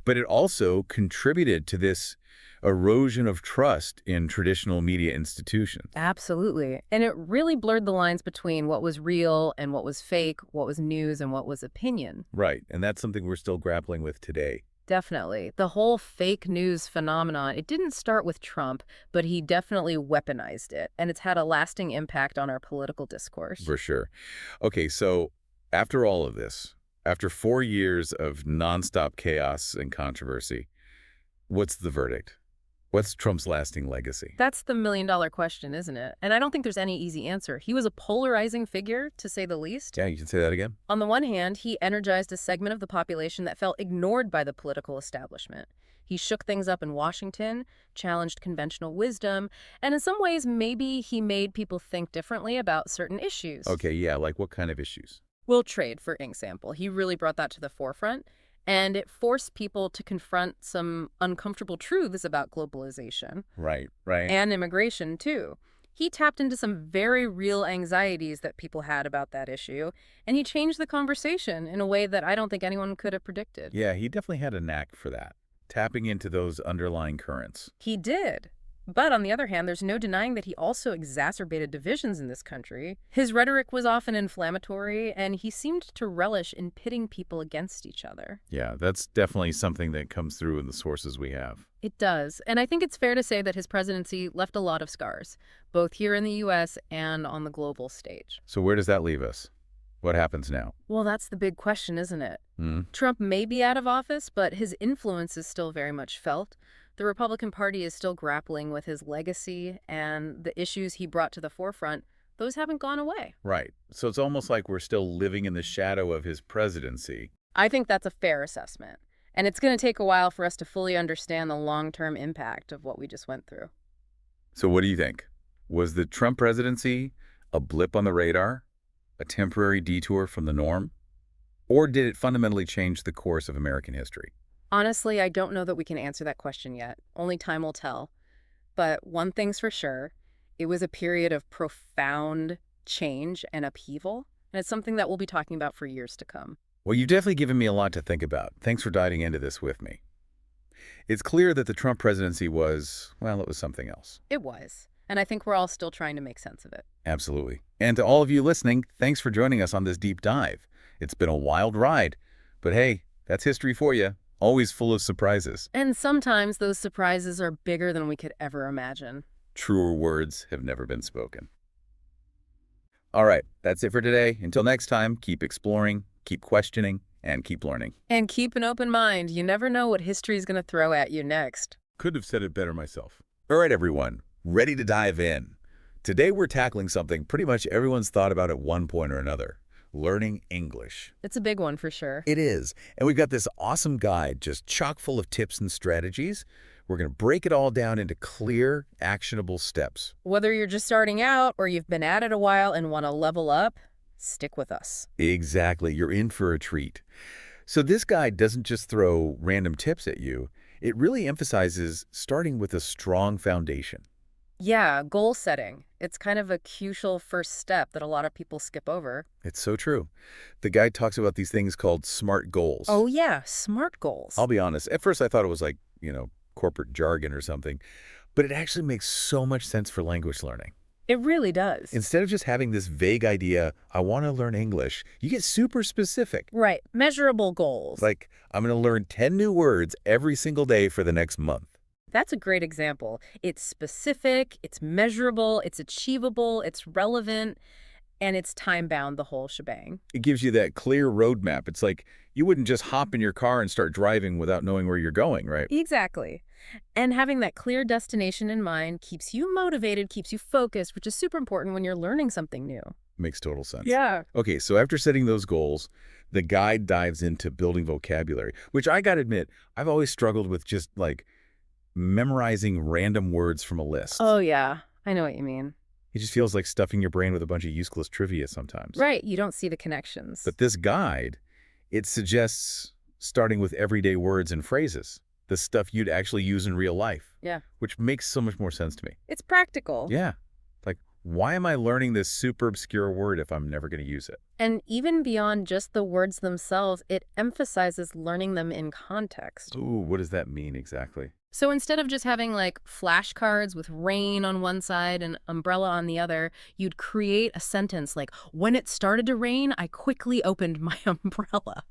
But it also contributed to this erosion of trust in traditional media institutions. Absolutely. And it really blurred the lines between what was real and what was fake, what was news and what was opinion. Right. And that's something we're still grappling with today. Definitely. The whole fake news phenomenon, it didn't start with Trump, but he definitely weaponized it. And it's had a lasting impact on our political discourse. For sure. Okay, so after all of this, after 4 years of nonstop chaos and controversy, what's the verdict? What's Trump's lasting legacy? That's the million-dollar question, isn't it? And I don't think there's any easy answer. He was a polarizing figure, to say the least. Yeah, you can say that again. On the one hand, he energized a segment of the population that felt ignored by the political establishment. He shook things up in Washington, challenged conventional wisdom, and in some ways, maybe he made people think differently about certain issues. Okay, yeah, like what kind of issues? Well, trade, for example. He really brought that to the forefront. And it forced people to confront some uncomfortable truths about globalization. Right. And immigration, too. He tapped into some very real anxieties that people had about that issue, and he changed the conversation in a way that I don't think anyone could have predicted. Yeah, he definitely had a knack for that, tapping into those underlying currents. He did. But on the other hand, there's no denying that he also exacerbated divisions in this country. His rhetoric was often inflammatory, and he seemed to relish in pitting people against each other. Yeah, that's definitely something that comes through in the sources we have. It does. And I think it's fair to say that his presidency left a lot of scars, both here in the U.S. and on the global stage. So where does that leave us? What happens now? Well, that's the big question, isn't it? Hmm? Trump may be out of office, but his influence is still very much felt. The Republican Party is still grappling with his legacy, and the issues he brought to the forefront, those haven't gone away. Right. So it's almost like we're still living in the shadow of his presidency. I think that's a fair assessment. And it's going to take a while for us to fully understand the long-term impact of what we just went through. So what do you think? Was the Trump presidency a blip on the radar, a temporary detour from the norm, or did it fundamentally change the course of American history? Honestly, I don't know that we can answer that question yet. Only time will tell. But one thing's for sure, it was a period of profound change and upheaval, and it's something that we'll be talking about for years to come. Well, you've definitely given me a lot to think about. Thanks for diving into this with me. It's clear that the Trump presidency was, well, it was something else. It was. And I think we're all still trying to make sense of it. Absolutely. And to all of you listening, thanks for joining us on this deep dive. It's been a wild ride, but hey, that's history for you. Always full of surprises. And sometimes those surprises are bigger than we could ever imagine. Truer words have never been spoken. All right, that's it for today. Until next time, keep exploring, keep questioning, and keep learning. And keep an open mind. You never know what history's going to throw at you next. Couldn't have said it better myself. All right, everyone, ready to dive in. Today we're tackling something pretty much everyone's thought about at one point or another: learning English. It's a big one for sure. It is. And we've got this awesome guide just chock full of tips and strategies. We're going to break it all down into clear, actionable steps. Whether you're just starting out or you've been at it a while and want to level up, stick with us. Exactly. You're in for a treat. So this guide doesn't just throw random tips at you. It really emphasizes starting with a strong foundation. Yeah, goal setting. It's kind of a crucial first step that a lot of people skip over. It's so true. The guide talks about these things called SMART goals. Oh yeah, SMART goals. I'll be honest. At first I thought it was like, corporate jargon or something, but it actually makes so much sense for language learning. It really does. Instead of just having this vague idea, I want to learn English, you get super specific. Right, measurable goals. Like, I'm going to learn 10 new words every single day for the next month. That's a great example. It's specific, it's measurable, it's achievable, it's relevant, and it's time-bound, the whole shebang. It gives you that clear roadmap. It's like you wouldn't just hop in your car and start driving without knowing where you're going, right? Exactly. And having that clear destination in mind keeps you motivated, keeps you focused, which is super important when you're learning something new. Makes total sense. Yeah. Okay, so after setting those goals, the guide dives into building vocabulary, which I got to admit, I've always struggled with just like memorizing random words from a list. Oh, yeah. I know what you mean. It just feels like stuffing your brain with a bunch of useless trivia sometimes. Right. You don't see the connections. But this guide, it suggests starting with everyday words and phrases, the stuff you'd actually use in real life. Yeah. Which makes so much more sense to me. It's practical. Yeah. Like, why am I learning this super obscure word if I'm never going to use it? And even beyond just the words themselves, it emphasizes learning them in context. Ooh, what does that mean exactly? So instead of just having like flashcards with rain on one side and umbrella on the other, you'd create a sentence like, when it started to rain, I quickly opened my umbrella.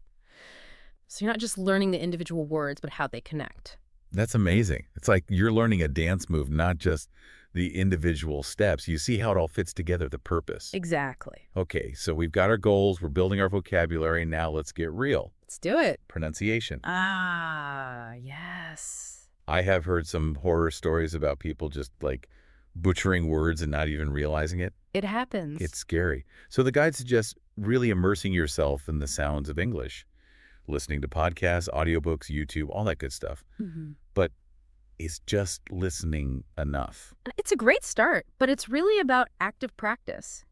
So you're not just learning the individual words, but how they connect. That's amazing. It's like you're learning a dance move, not just the individual steps. You see how it all fits together, the purpose. Exactly. Okay, so we've got our goals, we're building our vocabulary, now let's get real. Let's do it. Pronunciation. Ah, yes. I have heard some horror stories about people just like butchering words and not even realizing it. It happens. It's scary. So the guide suggests really immersing yourself in the sounds of English, listening to podcasts, audiobooks, YouTube, all that good stuff. But is just listening enough? It's a great start, but it's really about active practice,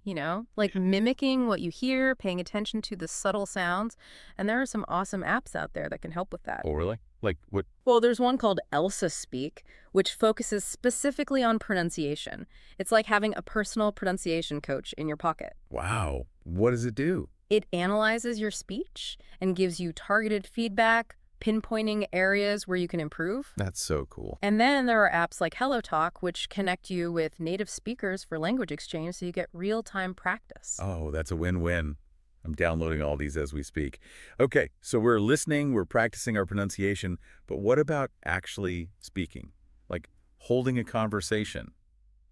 like mimicking what you hear, paying attention to the subtle sounds. And there are some awesome apps out there that can help with that. Oh, really? Like what? Well, there's one called Elsa Speak, which focuses specifically on pronunciation. It's like having a personal pronunciation coach in your pocket. Wow. What does it do? It analyzes your speech and gives you targeted feedback, pinpointing areas where you can improve. That's so cool. And then there are apps like HelloTalk, which connect you with native speakers for language exchange so you get real-time practice. Oh, that's a win-win. I'm downloading all these as we speak. Okay, so we're listening, we're practicing our pronunciation, but what about actually speaking? Like holding a conversation?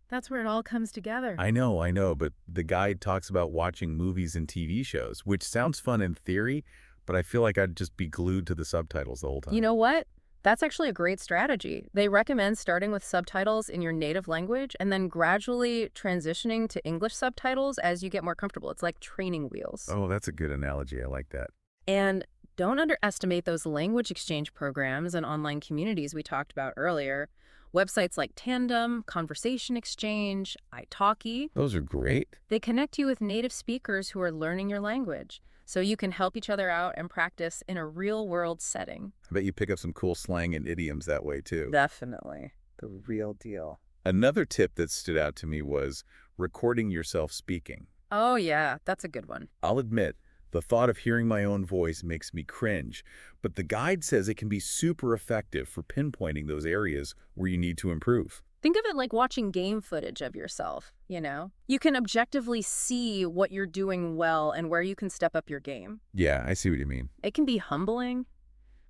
That's where it all comes together. I know, but the guide talks about watching movies and TV shows, which sounds fun in theory, but I feel like I'd just be glued to the subtitles the whole time. You know what? That's actually a great strategy. They recommend starting with subtitles in your native language and then gradually transitioning to English subtitles as you get more comfortable. It's like training wheels. Oh, that's a good analogy. I like that. And don't underestimate those language exchange programs and online communities we talked about earlier. Websites like Tandem, Conversation Exchange, italki. Those are great. They connect you with native speakers who are learning your language, so you can help each other out and practice in a real-world setting. I bet you pick up some cool slang and idioms that way, too. Definitely. The real deal. Another tip that stood out to me was recording yourself speaking. Oh, yeah, that's a good one. I'll admit, the thought of hearing my own voice makes me cringe, but the guide says it can be super effective for pinpointing those areas where you need to improve. Think of it like watching game footage of yourself, you know? You can objectively see what you're doing well and where you can step up your game. Yeah, I see what you mean. It can be humbling,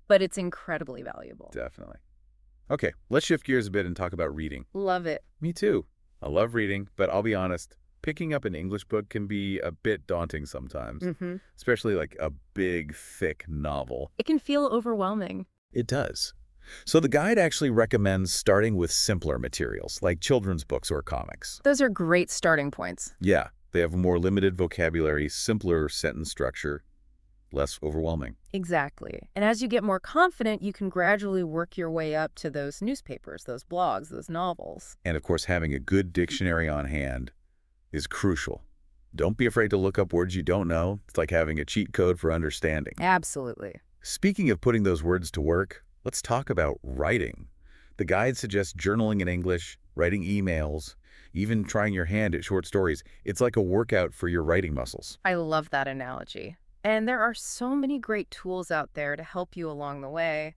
but it's incredibly valuable. Definitely. Okay, let's shift gears a bit and talk about reading. Love it. Me too. I love reading, but I'll be honest, picking up an English book can be a bit daunting sometimes, especially like a big, thick novel. It can feel overwhelming. It does. So the guide actually recommends starting with simpler materials, like children's books or comics. Those are great starting points. Yeah, they have a more limited vocabulary, simpler sentence structure, less overwhelming. Exactly. And as you get more confident, you can gradually work your way up to those newspapers, those blogs, those novels. And of course, having a good dictionary on hand is crucial. Don't be afraid to look up words you don't know. It's like having a cheat code for understanding. Absolutely. Speaking of putting those words to work, let's talk about writing. The guide suggests journaling in English, writing emails, even trying your hand at short stories. It's like a workout for your writing muscles. I love that analogy. And there are so many great tools out there to help you along the way,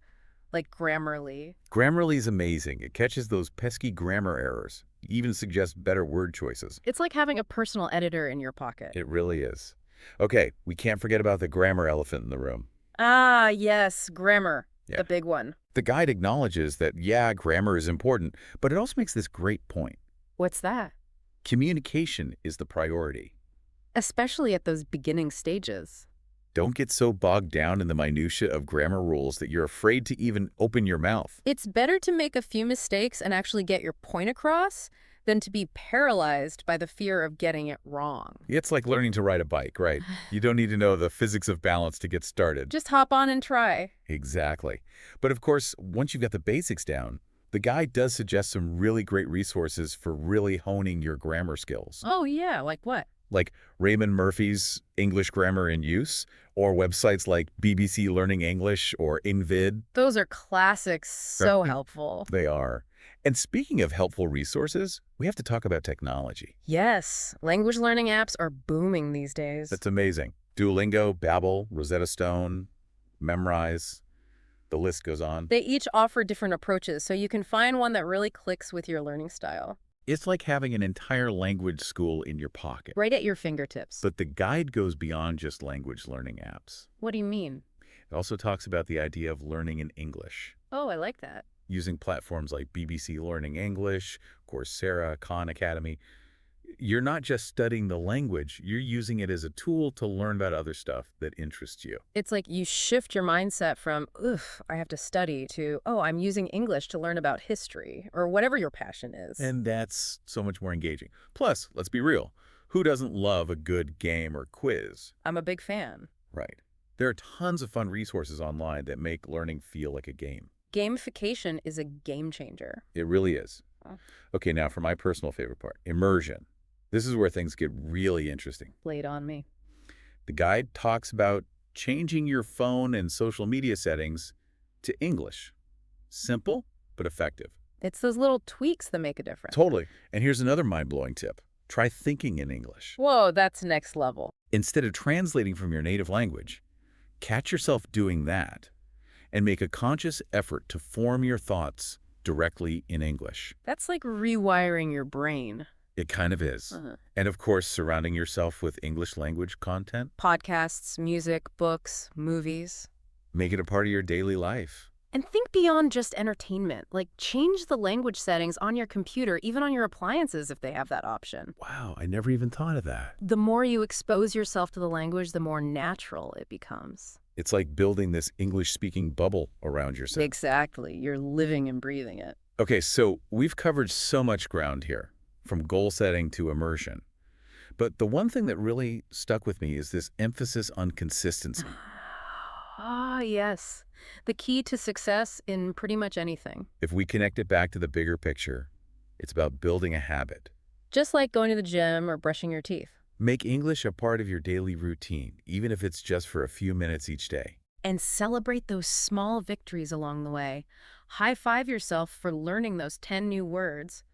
like Grammarly. Grammarly is amazing. It catches those pesky grammar errors, even suggests better word choices. It's like having a personal editor in your pocket. It really is. Okay, we can't forget about the grammar elephant in the room. Ah, yes, grammar. Yeah. The big one. The guide acknowledges that, yeah, grammar is important, but it also makes this great point. What's that? Communication is the priority. Especially at those beginning stages. Don't get so bogged down in the minutia of grammar rules that you're afraid to even open your mouth. It's better to make a few mistakes and actually get your point across than to be paralyzed by the fear of getting it wrong. It's like learning to ride a bike, right? You don't need to know the physics of balance to get started. Just hop on and try. Exactly. But of course, once you've got the basics down, the guide does suggest some really great resources for really honing your grammar skills. Oh, yeah, like what? Like Raymond Murphy's English Grammar in Use, or websites like BBC Learning English or InVid. Those are classics, so helpful. They are. And speaking of helpful resources, we have to talk about technology. Yes, language learning apps are booming these days. That's amazing. Duolingo, Babbel, Rosetta Stone, Memrise, the list goes on. They each offer different approaches, so you can find one that really clicks with your learning style. It's like having an entire language school in your pocket. Right at your fingertips. But the guide goes beyond just language learning apps. What do you mean? It also talks about the idea of learning in English, Oh, I like that. using platforms like BBC Learning English, Coursera, Khan Academy. You're not just studying the language, you're using it as a tool to learn about other stuff that interests you. It's like you shift your mindset from, ugh, I have to study, to, oh, I'm using English to learn about history, or whatever your passion is. And that's so much more engaging. Plus, let's be real, who doesn't love a good game or quiz? I'm a big fan. Right. There are tons of fun resources online that make learning feel like a game. Gamification is a game changer. It really is. Oh. Okay, now for my personal favorite part, immersion. This is where things get really interesting. Lay it on me. The guide talks about changing your phone and social media settings to English. Simple, but effective. It's those little tweaks that make a difference. Totally. And here's another mind-blowing tip. Try thinking in English. Whoa, that's next level. Instead of translating from your native language, catch yourself doing that and make a conscious effort to form your thoughts directly in English. That's like rewiring your brain. It kind of is. And of course, surrounding yourself with English language content. Podcasts, music, books, movies. Make it a part of your daily life. And think beyond just entertainment. Like, change the language settings on your computer, even on your appliances if they have that option. Wow, I never even thought of that. The more you expose yourself to the language, the more natural it becomes. It's like building this English-speaking bubble around yourself. Exactly. You're living and breathing it. Okay, so we've covered so much ground here, from goal setting to immersion. But the one thing that really stuck with me is this emphasis on consistency. Ah, yes. The key to success in pretty much anything. If we connect it back to the bigger picture, it's about building a habit. Just like going to the gym or brushing your teeth. Make English a part of your daily routine, even if it's just for a few minutes each day. And celebrate those small victories along the way. High-five yourself for learning those 10 new words.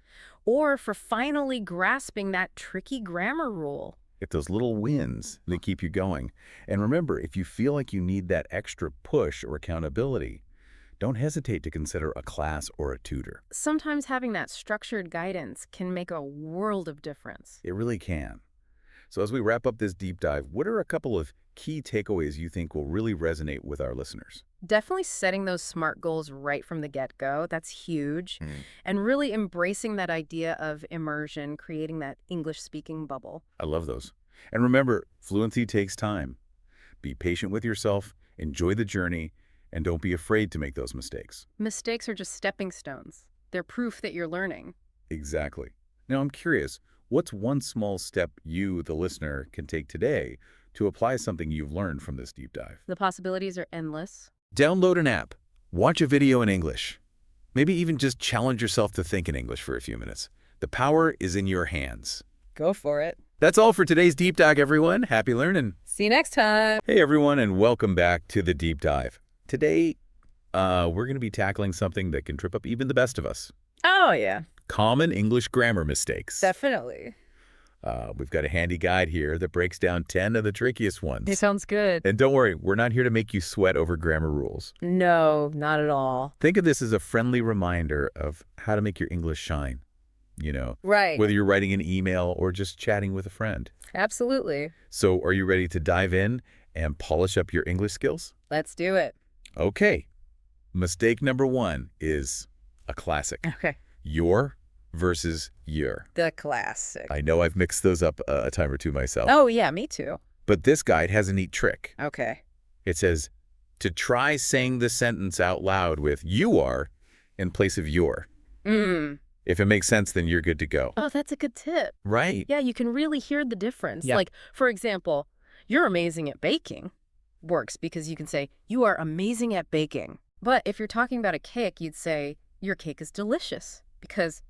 or for finally grasping that tricky grammar rule. Get those little wins that keep you going. And remember, if you feel like you need that extra push or accountability, don't hesitate to consider a class or a tutor. Sometimes having that structured guidance can make a world of difference. It really can. So as we wrap up this deep dive, what are a couple of key takeaways you think will really resonate with our listeners? Definitely setting those SMART goals right from the get-go. That's huge. And really embracing that idea of immersion, creating that English-speaking bubble. I love those. And remember, fluency takes time. Be patient with yourself, enjoy the journey, and don't be afraid to make those mistakes. Mistakes are just stepping stones. They're proof that you're learning. Exactly. Now, I'm curious, what's one small step you, the listener, can take today to apply something you've learned from this deep dive? The possibilities are endless. Download an app, watch a video in English. Maybe even just challenge yourself to think in English for a few minutes. The power is in your hands. Go for it. That's all for today's Deep Dive, everyone. Happy learning. See you next time. Hey, everyone, and welcome back to the Deep Dive. Today, we're going to be tackling something that can trip up even the best of us. Oh, yeah. Common English grammar mistakes. Definitely. We've got a handy guide here that breaks down 10 of the trickiest ones. It sounds good. And don't worry, we're not here to make you sweat over grammar rules. No, not at all. Think of this as a friendly reminder of how to make your English shine. You know, Right. whether you're writing an email or just chatting with a friend. Absolutely. So are you ready to dive in and polish up your English skills? Let's do it. Okay. Mistake number 1 is a classic. Okay. Your versus your. The classic. I know I've mixed those up a time or two myself. Oh, yeah, me too. But this guide has a neat trick. Okay. It says to try saying the sentence out loud with you are in place of your. If it makes sense, then you're good to go. Oh, that's a good tip. Right. Yeah, you can really hear the difference. Yeah. Like, for example, you're amazing at baking works because you can say, you are amazing at baking. But if you're talking about a cake, you'd say, your cake is delicious because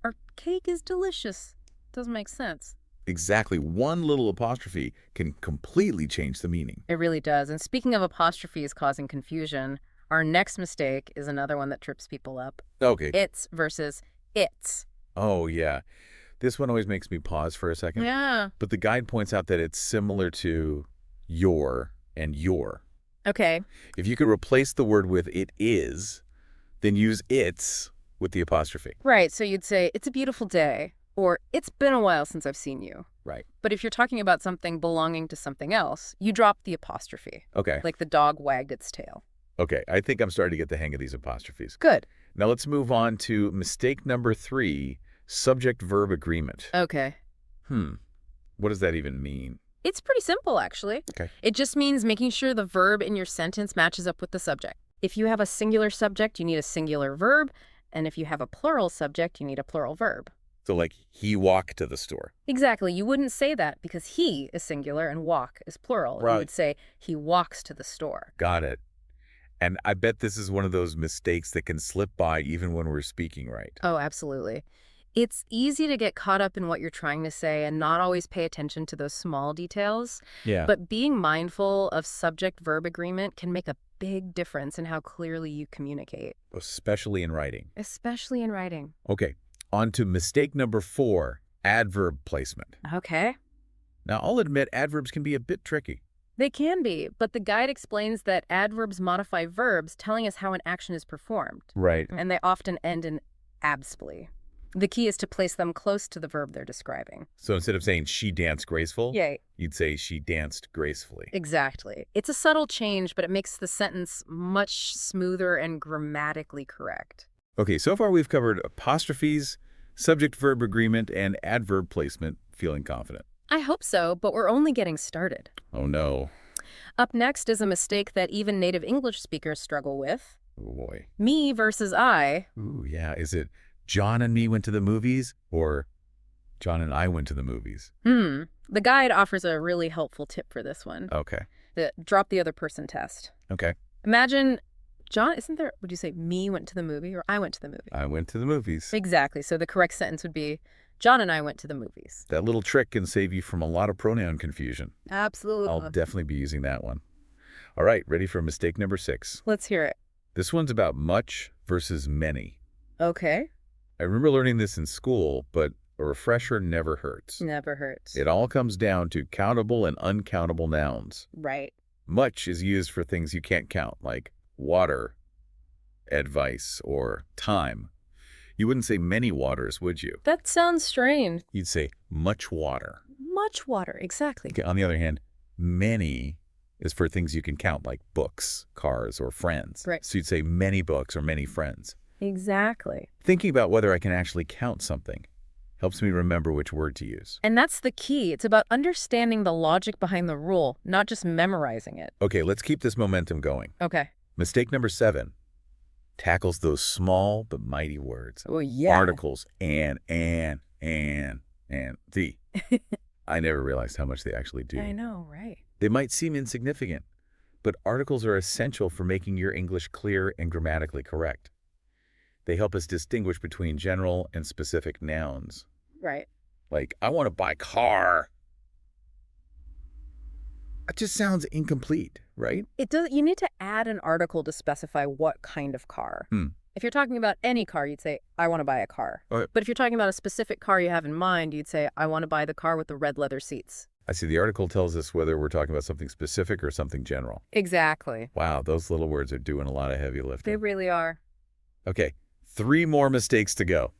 our cake is delicious. Doesn't make sense. Exactly. One little apostrophe can completely change the meaning. It really does. And speaking of apostrophes causing confusion, our next mistake is another one that trips people up. Okay. It's versus it's. Oh, yeah. This one always makes me pause for a second. Yeah. But the guide points out that it's similar to your and your. Okay. If you could replace the word with it is, then use it's with the apostrophe. Right. So you'd say, it's a beautiful day, or it's been a while since I've seen you. Right. But if you're talking about something belonging to something else, you drop the apostrophe, Okay. like the dog wagged its tail. Okay. I think I'm starting to get the hang of these apostrophes. Good. Now let's move on to mistake number 3, subject-verb agreement. Okay. What does that even mean? It's pretty simple, actually. Okay. It just means making sure the verb in your sentence matches up with the subject. If you have a singular subject, you need a singular verb. And if you have a plural subject, you need a plural verb. So like, he walked to the store. Exactly. You wouldn't say that because he is singular and walk is plural. Right. You would say he walks to the store. Got it. And I bet this is one of those mistakes that can slip by even when we're speaking right. Oh, absolutely. It's easy to get caught up in what you're trying to say and not always pay attention to those small details. Yeah. But being mindful of subject-verb agreement can make a big difference in how clearly you communicate. Especially in writing. Especially in writing. Okay. On to mistake number 4, adverb placement. Okay. Now, I'll admit adverbs can be a bit tricky. They can be, but the guide explains that adverbs modify verbs, telling us how an action is performed. Right. And they often end in absply. The key is to place them close to the verb they're describing. So instead of saying she danced graceful, Yay. you'd say she danced gracefully. Exactly. It's a subtle change, but it makes the sentence much smoother and grammatically correct. Okay, so far we've covered apostrophes, subject-verb agreement, and adverb placement. Feeling confident? I hope so, but we're only getting started. Oh, no. Up next is a mistake that even native English speakers struggle with. Oh, boy. Me versus I. Ooh, yeah. Is it John and me went to the movies or John and I went to the movies? The guide offers a really helpful tip for this one. Okay. The drop the other person test. Okay. Imagine, John, would you say me went to the movie or I went to the movie? I went to the movies. Exactly. So the correct sentence would be, John and I went to the movies. That little trick can save you from a lot of pronoun confusion. Absolutely. I'll definitely be using that one. All right, ready for mistake number 6. Let's hear it. This one's about much versus many. Okay. I remember learning this in school, but a refresher never hurts. Never hurts. It all comes down to countable and uncountable nouns. Right. Much is used for things you can't count, like water, advice, or time. You wouldn't say many waters, would you? That sounds strange. You'd say much water. Much water, exactly. Okay, on the other hand, many is for things you can count, like books, cars, or friends. Right. So you'd say many books or many friends. Exactly. Thinking about whether I can actually count something helps me remember which word to use. And that's the key. It's about understanding the logic behind the rule, not just memorizing it. Okay, let's keep this momentum going. Okay. Mistake number 7 tackles those small but mighty words. Oh, yeah. Articles, and, the. I never realized how much they actually do. I know, right? They might seem insignificant, but articles are essential for making your English clear and grammatically correct. They help us distinguish between general and specific nouns. Right. Like, I want to buy a car. It just sounds incomplete, right? It does. You need to add an article to specify what kind of car. If you're talking about any car, you'd say, I want to buy a car. Right. But if you're talking about a specific car you have in mind, you'd say, I want to buy the car with the red leather seats. I see the article tells us whether we're talking about something specific or something general. Exactly. Wow, those little words are doing a lot of heavy They lifting. really are. Okay, 3 more mistakes to go.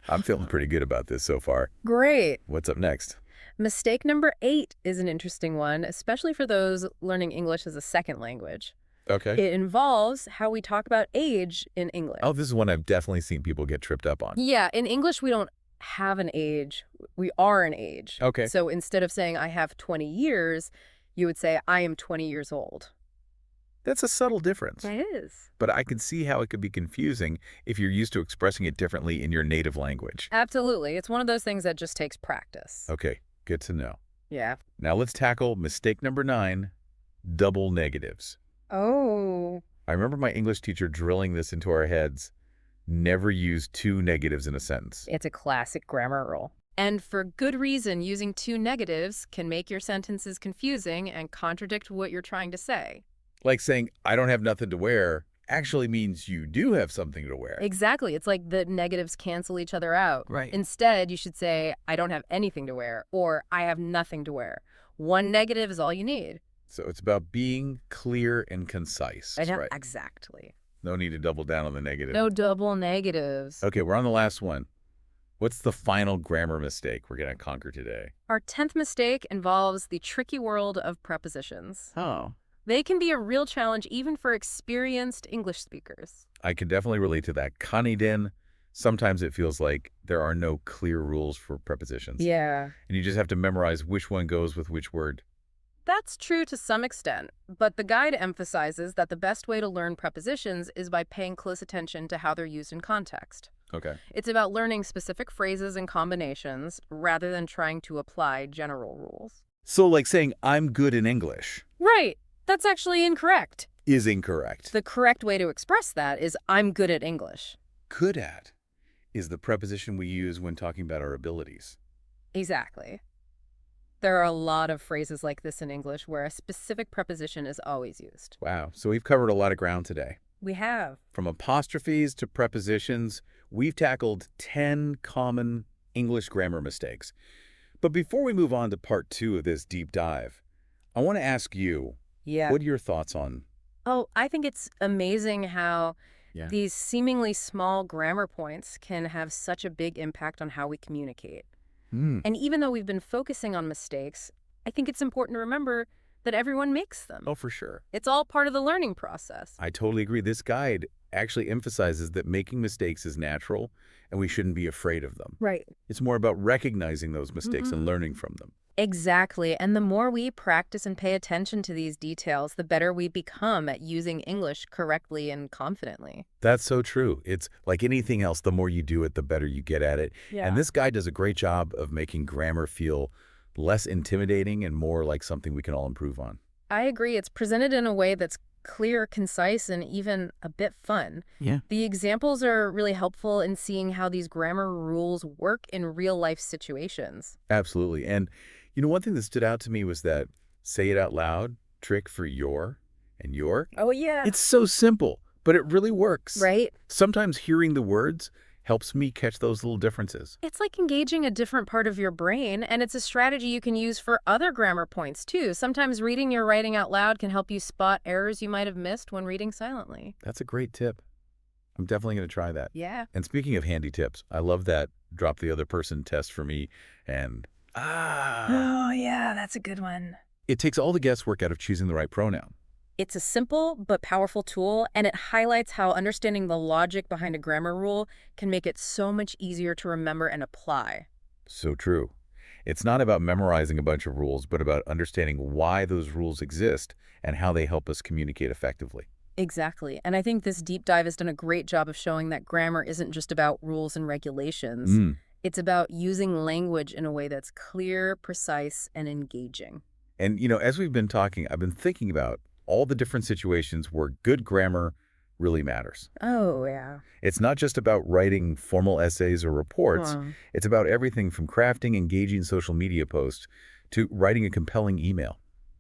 I'm feeling pretty good about this so far. Great. What's up next? Mistake number 8 is an interesting one, especially for those learning English as a second language. Okay. It involves how we talk about age in English. Oh, this is one I've definitely seen people get tripped up on. Yeah, in English, we don't have an age. We are an age. Okay. So instead of saying I have 20 years, you would say I am 20 years old. That's a subtle difference. It is. But I can see how it could be confusing if you're used to expressing it differently in your native language. Absolutely. It's one of those things that just takes practice. Okay, good to know. Yeah. Now let's tackle mistake number 9, double negatives. Oh. I remember my English teacher drilling this into our heads. Never use 2 negatives in a sentence. It's a classic grammar rule. And for good reason, using 2 negatives can make your sentences confusing and contradict what you're trying to say. Like saying, I don't have nothing to wear, actually means you do have something to wear. Exactly. It's like the negatives cancel each other out. Right. Instead, you should say, I don't have anything to wear, or I have nothing to wear. 1 negative is all you need. So it's about being clear and concise. Right. Exactly. No need to double down on the negative. No double negatives. Okay, we're on the last one. What's the final grammar mistake we're going to conquer today? Our 10th mistake involves the tricky world of prepositions. Oh. They can be a real challenge even for experienced English speakers. I can definitely relate to that. Connie Den, sometimes it feels like there are no clear rules for prepositions. Yeah. And you just have to memorize which one goes with which word. That's true to some extent, but the guide emphasizes that the best way to learn prepositions is by paying close attention to how they're used in context. Okay. It's about learning specific phrases and combinations rather than trying to apply general rules. So like saying, I'm good in English Right. That's actually incorrect. is incorrect. The correct way to express that is I'm good at English. Good at is the preposition we use when talking about our abilities. Exactly. There are a lot of phrases like this in English where a specific preposition is always used. Wow. So we've covered a lot of ground today. We have. From apostrophes to prepositions, we've tackled 10 common English grammar mistakes. But before we move on to part 2 of this deep dive, I want to ask you, Yeah. what are your thoughts on? Oh, I think it's amazing how Yeah. these seemingly small grammar points can have such a big impact on how we communicate. And even though we've been focusing on mistakes, I think it's important to remember that everyone makes them. Oh, for sure. It's all part of the learning process. I totally agree. This guide actually emphasizes that making mistakes is natural and we shouldn't be afraid of them. Right. It's more about recognizing those mistakes and learning from them. Exactly. And the more we practice and pay attention to these details, the better we become at using English correctly and confidently. That's so true. It's like anything else, the more you do it, the better you get at it. Yeah. And this guide does a great job of making grammar feel less intimidating and more like something we can all improve on. I agree. It's presented in a way that's clear, concise, and even a bit fun. Yeah. The examples are really helpful in seeing how these grammar rules work in real-life situations. Absolutely. And, you know, one thing that stood out to me was that say it out loud trick for your and your. Oh, yeah. It's so simple, but it really works. Right? Sometimes hearing the words helps me catch those little differences. It's like engaging a different part of your brain, and it's a strategy you can use for other grammar points, too. Sometimes reading your writing out loud can help you spot errors you might have missed when reading silently. That's a great tip. I'm definitely going to try that. Yeah. And speaking of handy tips, I love that drop the other person test for me and Oh, yeah, that's a good one. it takes all the guesswork out of choosing the right pronoun. It's a simple but powerful tool, and it highlights how understanding the logic behind a grammar rule can make it so much easier to remember and apply. So true. It's not about memorizing a bunch of rules, but about understanding why those rules exist and how they help us communicate effectively. Exactly. And I think this deep dive has done a great job of showing that grammar isn't just about rules and regulations. Mm. It's about using language in a way that's clear, precise, and engaging. And, you know, as we've been talking, I've been thinking about all the different situations where good grammar really matters. Oh, yeah. It's not just about writing formal essays or reports. Huh. It's about everything from crafting engaging social media posts to writing a compelling email.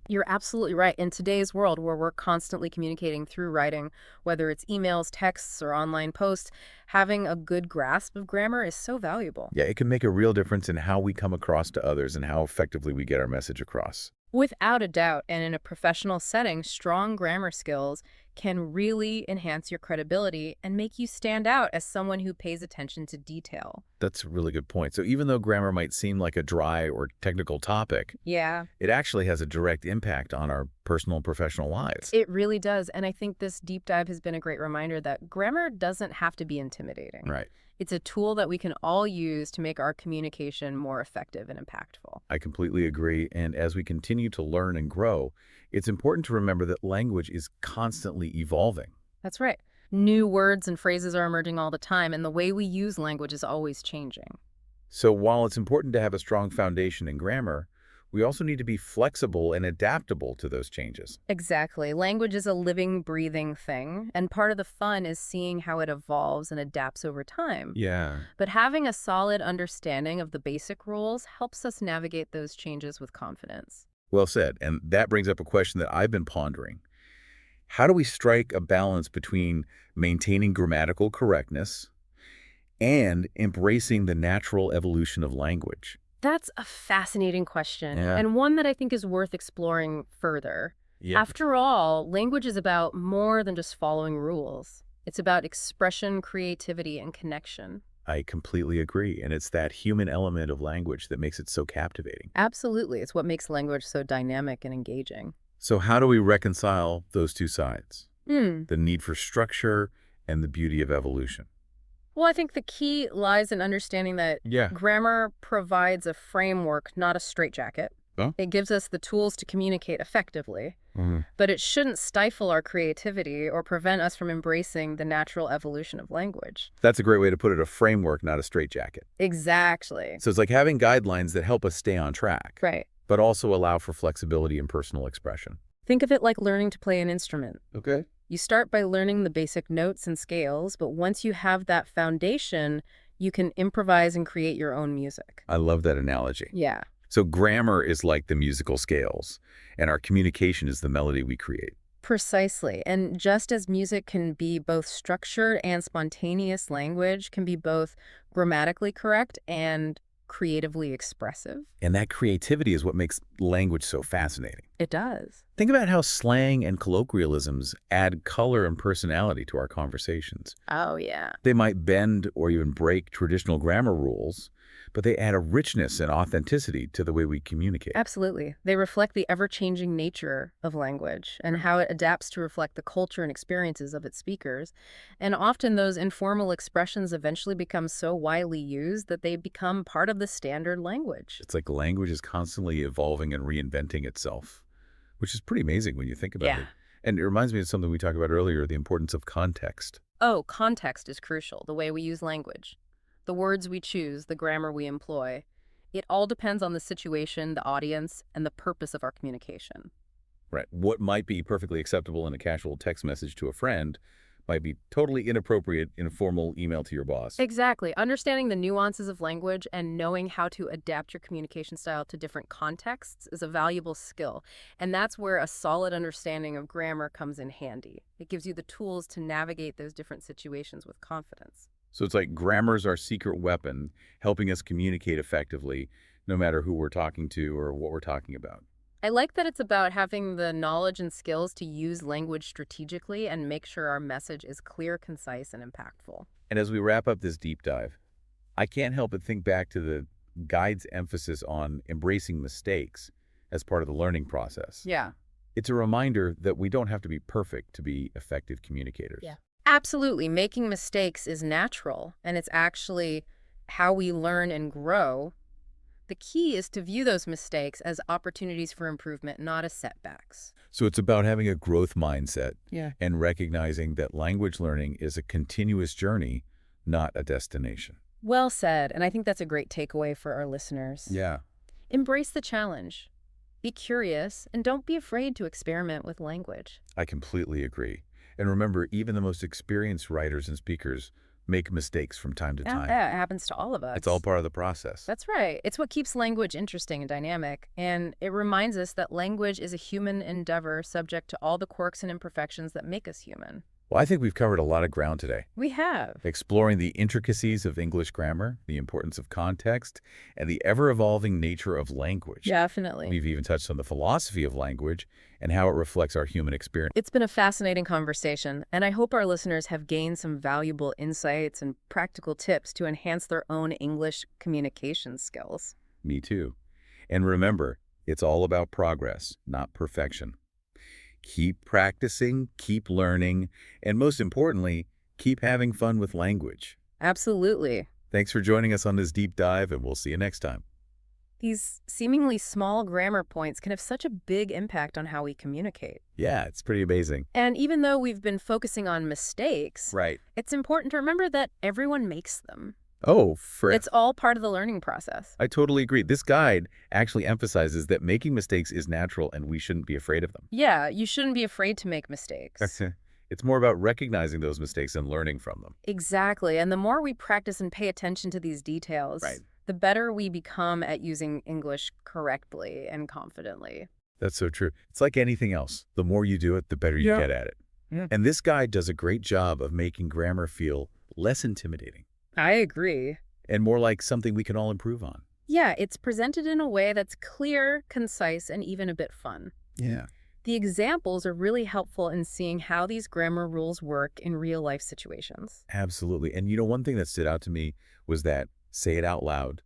You're absolutely right. In today's world where we're constantly communicating through writing, whether it's emails, texts, or online posts, having a good grasp of grammar is so valuable. Yeah, it can make a real difference in how we come across to others and how effectively we get our message across. Without a doubt, and in a professional setting, strong grammar skills can really enhance your credibility and make you stand out as someone who pays attention to detail. That's a really good point. So even though grammar might seem like a dry or technical topic, Yeah, it actually has a direct impact on our personal and professional lives. it really does. And I think this deep dive has been a great reminder that grammar doesn't have to be intimidating. Right. It's a tool that we can all use to make our communication more effective and impactful. I completely agree. And as we continue to learn and grow, it's important to remember that language is constantly evolving. That's right. New words and phrases are emerging all the time, and the way we use language is always changing. So while it's important to have a strong foundation in grammar, we also need to be flexible and adaptable to those changes. Exactly. Language is a living, breathing thing, and part of the fun is seeing how it evolves and adapts over time. Yeah. But having a solid understanding of the basic rules helps us navigate those changes with confidence. Well said. And that brings up a question that I've been pondering. How do we strike a balance between maintaining grammatical correctness and embracing the natural evolution of language? That's a fascinating question, Yeah. and one that I think is worth exploring further. Yeah. After all, language is about more than just following rules. It's about expression, creativity, and connection. I completely agree. And it's that human element of language that makes it so captivating. Absolutely. It's what makes language so dynamic and engaging. So how do we reconcile those two sides? Hmm. The need for structure and the beauty of evolution. Well, I think the key lies in understanding that Yeah. grammar provides a framework, not a straitjacket. Huh? It gives us the tools to communicate effectively, but it shouldn't stifle our creativity or prevent us from embracing the natural evolution of language. That's a great way to put it, a framework, not a straitjacket. Exactly. So it's like having guidelines that help us stay on track, Right. but also allow for flexibility and personal expression. Think of it like learning to play an instrument. Okay. You start by learning the basic notes and scales, but once you have that foundation, you can improvise and create your own music. I love that analogy. Yeah. So grammar is like the musical scales, and our communication is the melody we create. Precisely. And just as music can be both structured and spontaneous, language can be both grammatically correct and creatively expressive. And that creativity is what makes language so fascinating. It does. Think about how slang and colloquialisms add color and personality to our conversations. Oh, yeah. They might bend or even break traditional grammar rules, but they add a richness and authenticity to the way we communicate. Absolutely. They reflect the ever-changing nature of language and how it adapts to reflect the culture and experiences of its speakers. And often those informal expressions eventually become so widely used that they become part of the standard language. It's like language is constantly evolving and reinventing itself, which is pretty amazing when you think about it. And it reminds me of something we talked about earlier, the importance of context. Oh, context is crucial, the way we use language. The words we choose, the grammar we employ. It all depends on the situation, the audience, and the purpose of our communication. Right. What might be perfectly acceptable in a casual text message to a friend might be totally inappropriate in a formal email to your boss. Exactly. Understanding the nuances of language and knowing how to adapt your communication style to different contexts is a valuable skill. And that's where a solid understanding of grammar comes in handy. It gives you the tools to navigate those different situations with confidence. So it's like grammar's our secret weapon, helping us communicate effectively, no matter who we're talking to or what we're talking about. I like that it's about having the knowledge and skills to use language strategically and make sure our message is clear, concise, and impactful. And as we wrap up this deep dive, I can't help but think back to the guide's emphasis on embracing mistakes as part of the learning process. Yeah. It's a reminder that we don't have to be perfect to be effective communicators. Yeah. Absolutely. Making mistakes is natural, and it's actually how we learn and grow. The key is to view those mistakes as opportunities for improvement, not as setbacks. So it's about having a growth mindset Yeah. and recognizing that language learning is a continuous journey, not a destination. Well said, and I think that's a great takeaway for our listeners. Yeah. Embrace the challenge. Be curious, and don't be afraid to experiment with language. I completely agree. And remember, even the most experienced writers and speakers make mistakes from time to time. Yeah, it happens to all of us. It's all part of the process. That's right. It's what keeps language interesting and dynamic, and it reminds us that language is a human endeavor subject to all the quirks and imperfections that make us human. Well, I think we've covered a lot of ground today, We have. exploring the intricacies of English grammar, the importance of context, and the ever-evolving nature of language. Definitely. We've even touched on the philosophy of language and how it reflects our human experience. It's been a fascinating conversation, and I hope our listeners have gained some valuable insights and practical tips to enhance their own English communication skills. Me too. And remember, it's all about progress, not perfection. Keep practicing, keep learning, and most importantly, keep having fun with language. Absolutely. Thanks for joining us on this deep dive, and we'll see you next time. These seemingly small grammar points can have such a big impact on how we communicate. Yeah, it's pretty amazing. And even though we've been focusing on mistakes, Right. it's important to remember that everyone makes them. Oh, It's all part of the learning process. I totally agree. This guide actually emphasizes that making mistakes is natural and we shouldn't be afraid of them. Yeah, you shouldn't be afraid to make mistakes. It's more about recognizing those mistakes and learning from them. Exactly. And the more we practice and pay attention to these details, Right. the better we become at using English correctly and confidently. That's so true. It's like anything else. The more you do it, the better you Yeah. get at it. Yeah. And this guide does a great job of making grammar feel less intimidating I agree. and more like something we can all improve on. Yeah, it's presented in a way that's clear, concise, and even a bit fun. Yeah. The examples are really helpful in seeing how these grammar rules work in real-life situations. Absolutely. And one thing that stood out to me was that say it out loud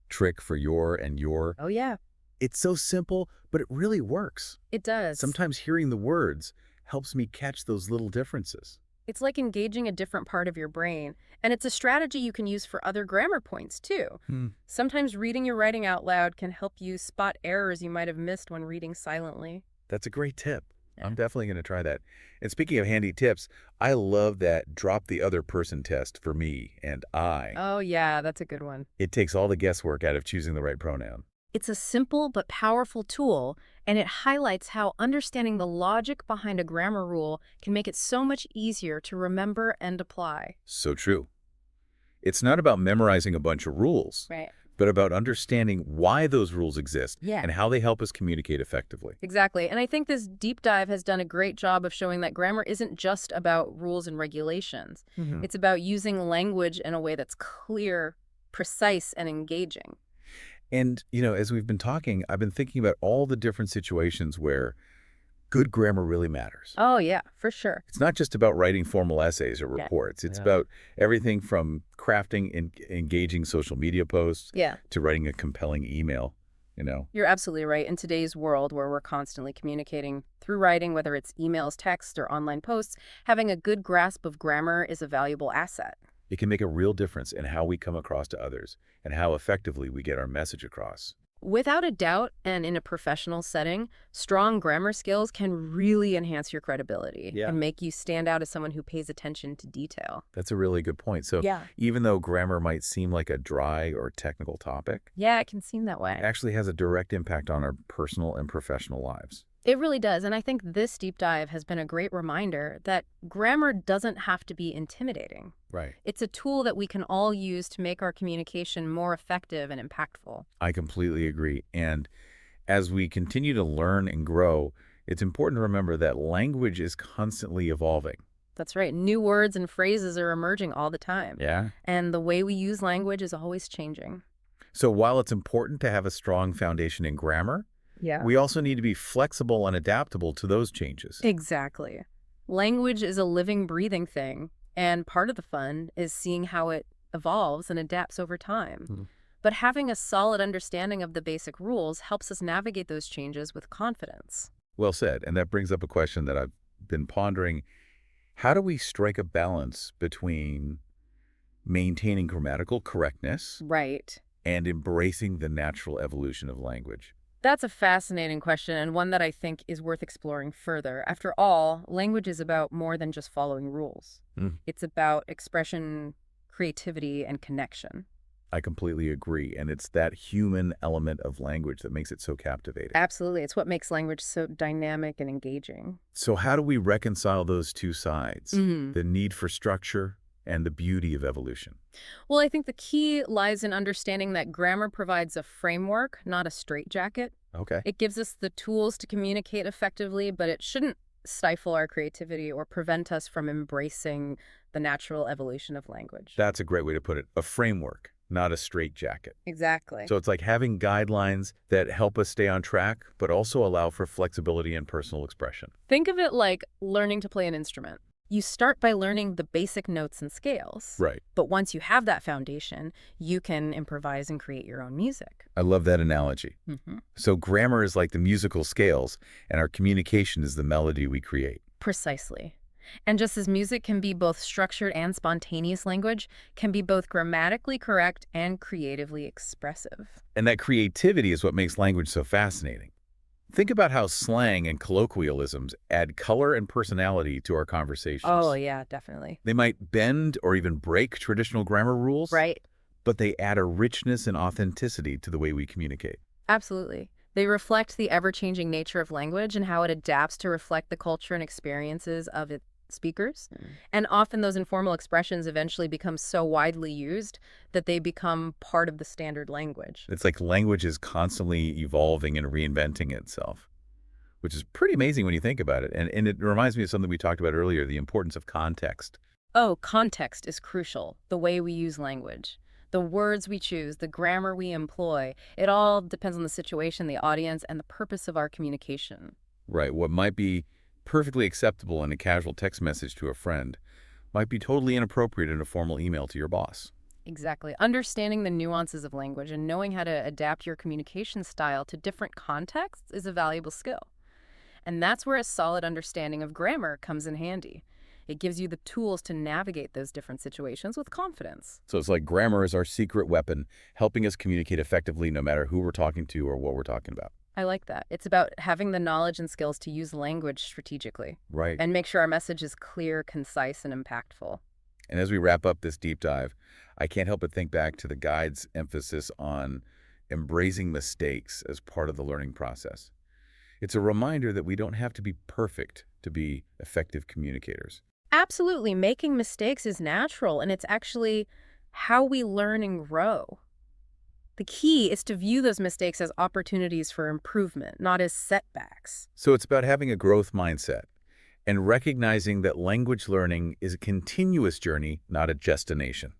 trick for your and your. Oh, yeah, It's so simple, but it really works. it does. Sometimes hearing the words helps me catch those little differences. It's like engaging a different part of your brain, and it's a strategy you can use for other grammar points, too. Sometimes reading your writing out loud can help you spot errors you might have missed when reading silently. That's a great tip. Yeah. I'm definitely going to try that. And speaking of handy tips, I love that drop the other person test for me and I. Oh, yeah, that's a good one. It takes all the guesswork out of choosing the right pronoun. It's a simple but powerful tool, and it highlights how understanding the logic behind a grammar rule can make it so much easier to remember and apply. So true. It's not about memorizing a bunch of rules, Right. but about understanding why those rules exist Yeah. and how they help us communicate effectively. Exactly. And I think this deep dive has done a great job of showing that grammar isn't just about rules and regulations. It's about using language in a way that's clear, precise, and engaging. And, as we've been talking, I've been thinking about all the different situations where good grammar really matters. Oh, yeah, for sure. It's not just about writing formal essays or Yeah. reports. It's Yeah. about everything from crafting and engaging social media posts Yeah, to writing a compelling email, you're absolutely right. In today's world where we're constantly communicating through writing, whether it's emails, texts, or online posts, having a good grasp of grammar is a valuable asset. It can make a real difference in how we come across to others and how effectively we get our message across. Without a doubt, and in a professional setting, strong grammar skills can really enhance your credibility Yeah. and make you stand out as someone who pays attention to detail. That's a really good point. So Yeah. even though grammar might seem like a dry or technical topic, Yeah, it can seem that way. it actually has a direct impact on our personal and professional lives. It really does. And I think this deep dive has been a great reminder that grammar doesn't have to be intimidating. Right. It's a tool that we can all use to make our communication more effective and impactful. I completely agree. And as we continue to learn and grow, it's important to remember that language is constantly evolving. That's right. New words and phrases are emerging all the time. Yeah. And the way we use language is always changing. So while it's important to have a strong foundation in grammar, Yeah. we also need to be flexible and adaptable to those changes. Exactly. Language is a living, breathing thing, and part of the fun is seeing how it evolves and adapts over time. Mhm. But having a solid understanding of the basic rules helps us navigate those changes with confidence. Well said. And that brings up a question that I've been pondering. How do we strike a balance between maintaining grammatical correctness Right. and embracing the natural evolution of language? That's a fascinating question, and one that I think is worth exploring further. After all, language is about more than just following rules. Mm. It's about expression, creativity, and connection. I completely agree. And it's that human element of language that makes it so captivating. Absolutely. It's what makes language so dynamic and engaging. So how do we reconcile those two sides? The need for structure and the beauty of evolution? Well, I think the key lies in understanding that grammar provides a framework, not a straitjacket. Okay. It gives us the tools to communicate effectively, but it shouldn't stifle our creativity or prevent us from embracing the natural evolution of language. That's a great way to put it. A framework, not a straitjacket. Exactly. So it's like having guidelines that help us stay on track, but also allow for flexibility and personal expression. Think of it like learning to play an instrument. You start by learning the basic notes and scales. Right. But once you have that foundation, you can improvise and create your own music. I love that analogy. Mm-hmm. So grammar is like the musical scales, and our communication is the melody we create. Precisely. And just as music can be both structured and spontaneous, language can be both grammatically correct and creatively expressive. And that creativity is what makes language so fascinating. Think about how slang and colloquialisms add color and personality to our conversations. Oh, yeah, definitely. They might bend or even break traditional grammar rules, Right. but they add a richness and authenticity to the way we communicate. Absolutely. They reflect the ever-changing nature of language and how it adapts to reflect the culture and experiences of its speakers. And often those informal expressions eventually become so widely used that they become part of the standard language. It's like language is constantly evolving and reinventing itself, which is pretty amazing when you think about it. And it reminds me of something we talked about earlier, the importance of context. Oh, context is crucial, the way we use language. The words we choose, the grammar we employ, it all depends on the situation, the audience, and the purpose of our communication. Right. What might be perfectly acceptable in a casual text message to a friend might be totally inappropriate in a formal email to your boss. Exactly. Understanding the nuances of language and knowing how to adapt your communication style to different contexts is a valuable skill. And that's where a solid understanding of grammar comes in handy. It gives you the tools to navigate those different situations with confidence. So it's like grammar is our secret weapon, helping us communicate effectively no matter who we're talking to or what we're talking about. I like that. It's about having the knowledge and skills to use language strategically Right. and make sure our message is clear, concise, and impactful. And as we wrap up this deep dive, I can't help but think back to the guide's emphasis on embracing mistakes as part of the learning process. It's a reminder that we don't have to be perfect to be effective communicators. Absolutely. Making mistakes is natural, and it's actually how we learn and grow. The key is to view those mistakes as opportunities for improvement, not as setbacks. So it's about having a growth mindset and recognizing that language learning is a continuous journey, not a destination.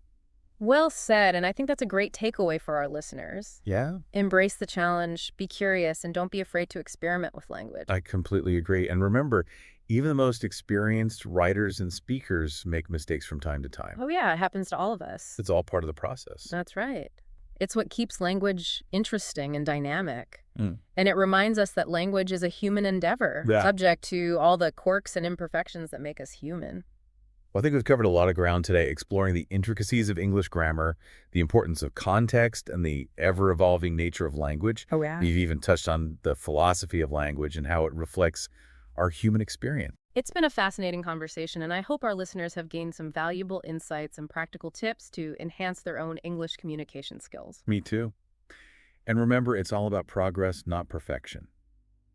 Well said, and I think that's a great takeaway for our listeners. Yeah, Embrace the challenge, be curious, and don't be afraid to experiment with language. I completely agree. And remember, even the most experienced writers and speakers make mistakes from time to time. Oh yeah, it happens to all of us. It's all part of the process. That's right. It's what keeps language interesting and dynamic. Mm. And it reminds us that language is a human endeavor, Yeah. subject to all the quirks and imperfections that make us human. Well, I think we've covered a lot of ground today, exploring the intricacies of English grammar, the importance of context, and the ever-evolving nature of language. Oh, yeah. We've even touched on the philosophy of language and how it reflects our human experience. It's been a fascinating conversation, and I hope our listeners have gained some valuable insights and practical tips to enhance their own English communication skills. Me too. And remember, it's all about progress, not perfection.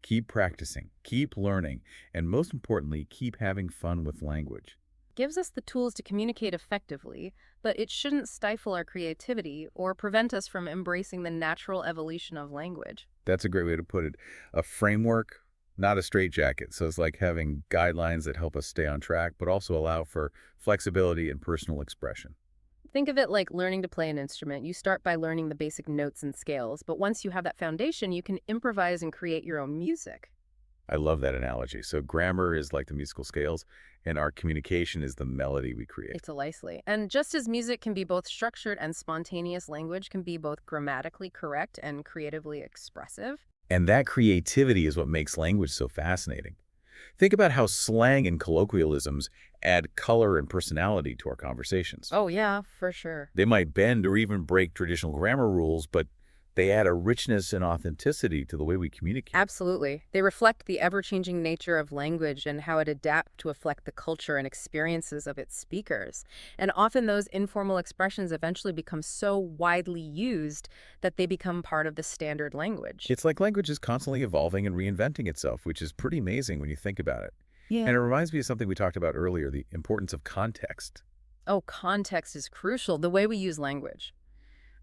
Keep practicing, keep learning, and most importantly, keep having fun with language. Gives us the tools to communicate effectively, but it shouldn't stifle our creativity or prevent us from embracing the natural evolution of language. That's a great way to put it. A framework, not a straitjacket. So it's like having guidelines that help us stay on track, but also allow for flexibility and personal expression. Think of it like learning to play an instrument. You start by learning the basic notes and scales, but once you have that foundation, you can improvise and create your own music. I love that analogy. So grammar is like the musical scales, and our communication is the melody we create. Precisely. And just as music can be both structured and spontaneous, language can be both grammatically correct and creatively expressive. And that creativity is what makes language so fascinating. Think about how slang and colloquialisms add color and personality to our conversations. Oh, yeah, for sure. They might bend or even break traditional grammar rules, but they add a richness and authenticity to the way we communicate. Absolutely. They reflect the ever-changing nature of language and how it adapts to reflect the culture and experiences of its speakers. And often those informal expressions eventually become so widely used that they become part of the standard language. It's like language is constantly evolving and reinventing itself, which is pretty amazing when you think about it. Yeah. And it reminds me of something we talked about earlier, the importance of context. Oh, context is crucial. The way we use language.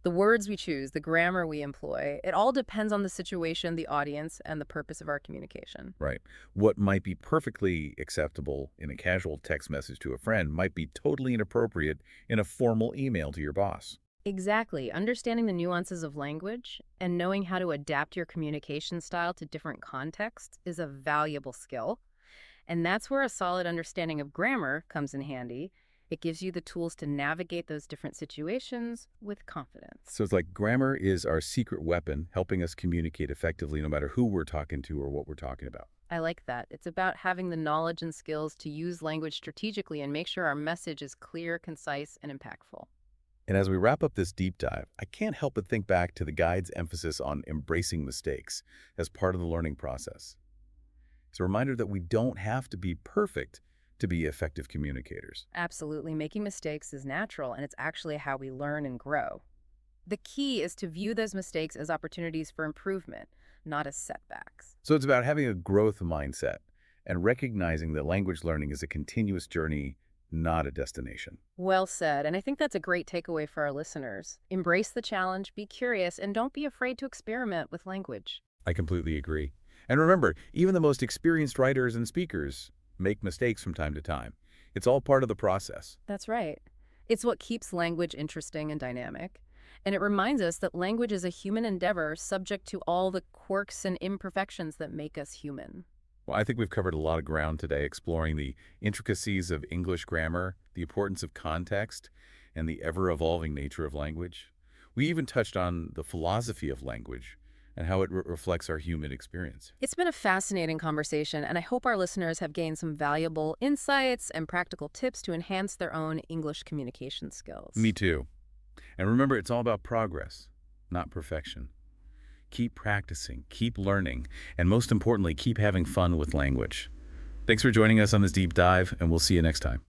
The words we choose, the grammar we employ, it all depends on the situation, the audience, and the purpose of our communication. Right. What might be perfectly acceptable in a casual text message to a friend might be totally inappropriate in a formal email to your boss. Exactly. Understanding the nuances of language and knowing how to adapt your communication style to different contexts is a valuable skill. And that's where a solid understanding of grammar comes in handy. It gives you the tools to navigate those different situations with confidence. So it's like grammar is our secret weapon, helping us communicate effectively no matter who we're talking to or what we're talking about. I like that. It's about having the knowledge and skills to use language strategically and make sure our message is clear, concise, and impactful. And as we wrap up this deep dive, I can't help but think back to the guide's emphasis on embracing mistakes as part of the learning process. It's a reminder that we don't have to be perfect to be effective communicators. Absolutely. Making mistakes is natural, and it's actually how we learn and grow. The key is to view those mistakes as opportunities for improvement, not as setbacks. So it's about having a growth mindset and recognizing that language learning is a continuous journey, not a destination. Well said, and I think that's a great takeaway for our listeners. Embrace the challenge, be curious, and don't be afraid to experiment with language. I completely agree. And remember, even the most experienced writers and speakers make mistakes from time to time. It's all part of the process. That's right. It's what keeps language interesting and dynamic. And it reminds us that language is a human endeavor subject to all the quirks and imperfections that make us human. Well, I think we've covered a lot of ground today exploring the intricacies of English grammar, the importance of context, and the ever-evolving nature of language. We even touched on the philosophy of language and how it reflects our human experience. It's been a fascinating conversation, and I hope our listeners have gained some valuable insights and practical tips to enhance their own English communication skills. Me too. And remember, it's all about progress, not perfection. Keep practicing, keep learning, and most importantly, keep having fun with language. Thanks for joining us on this deep dive, and we'll see you next time.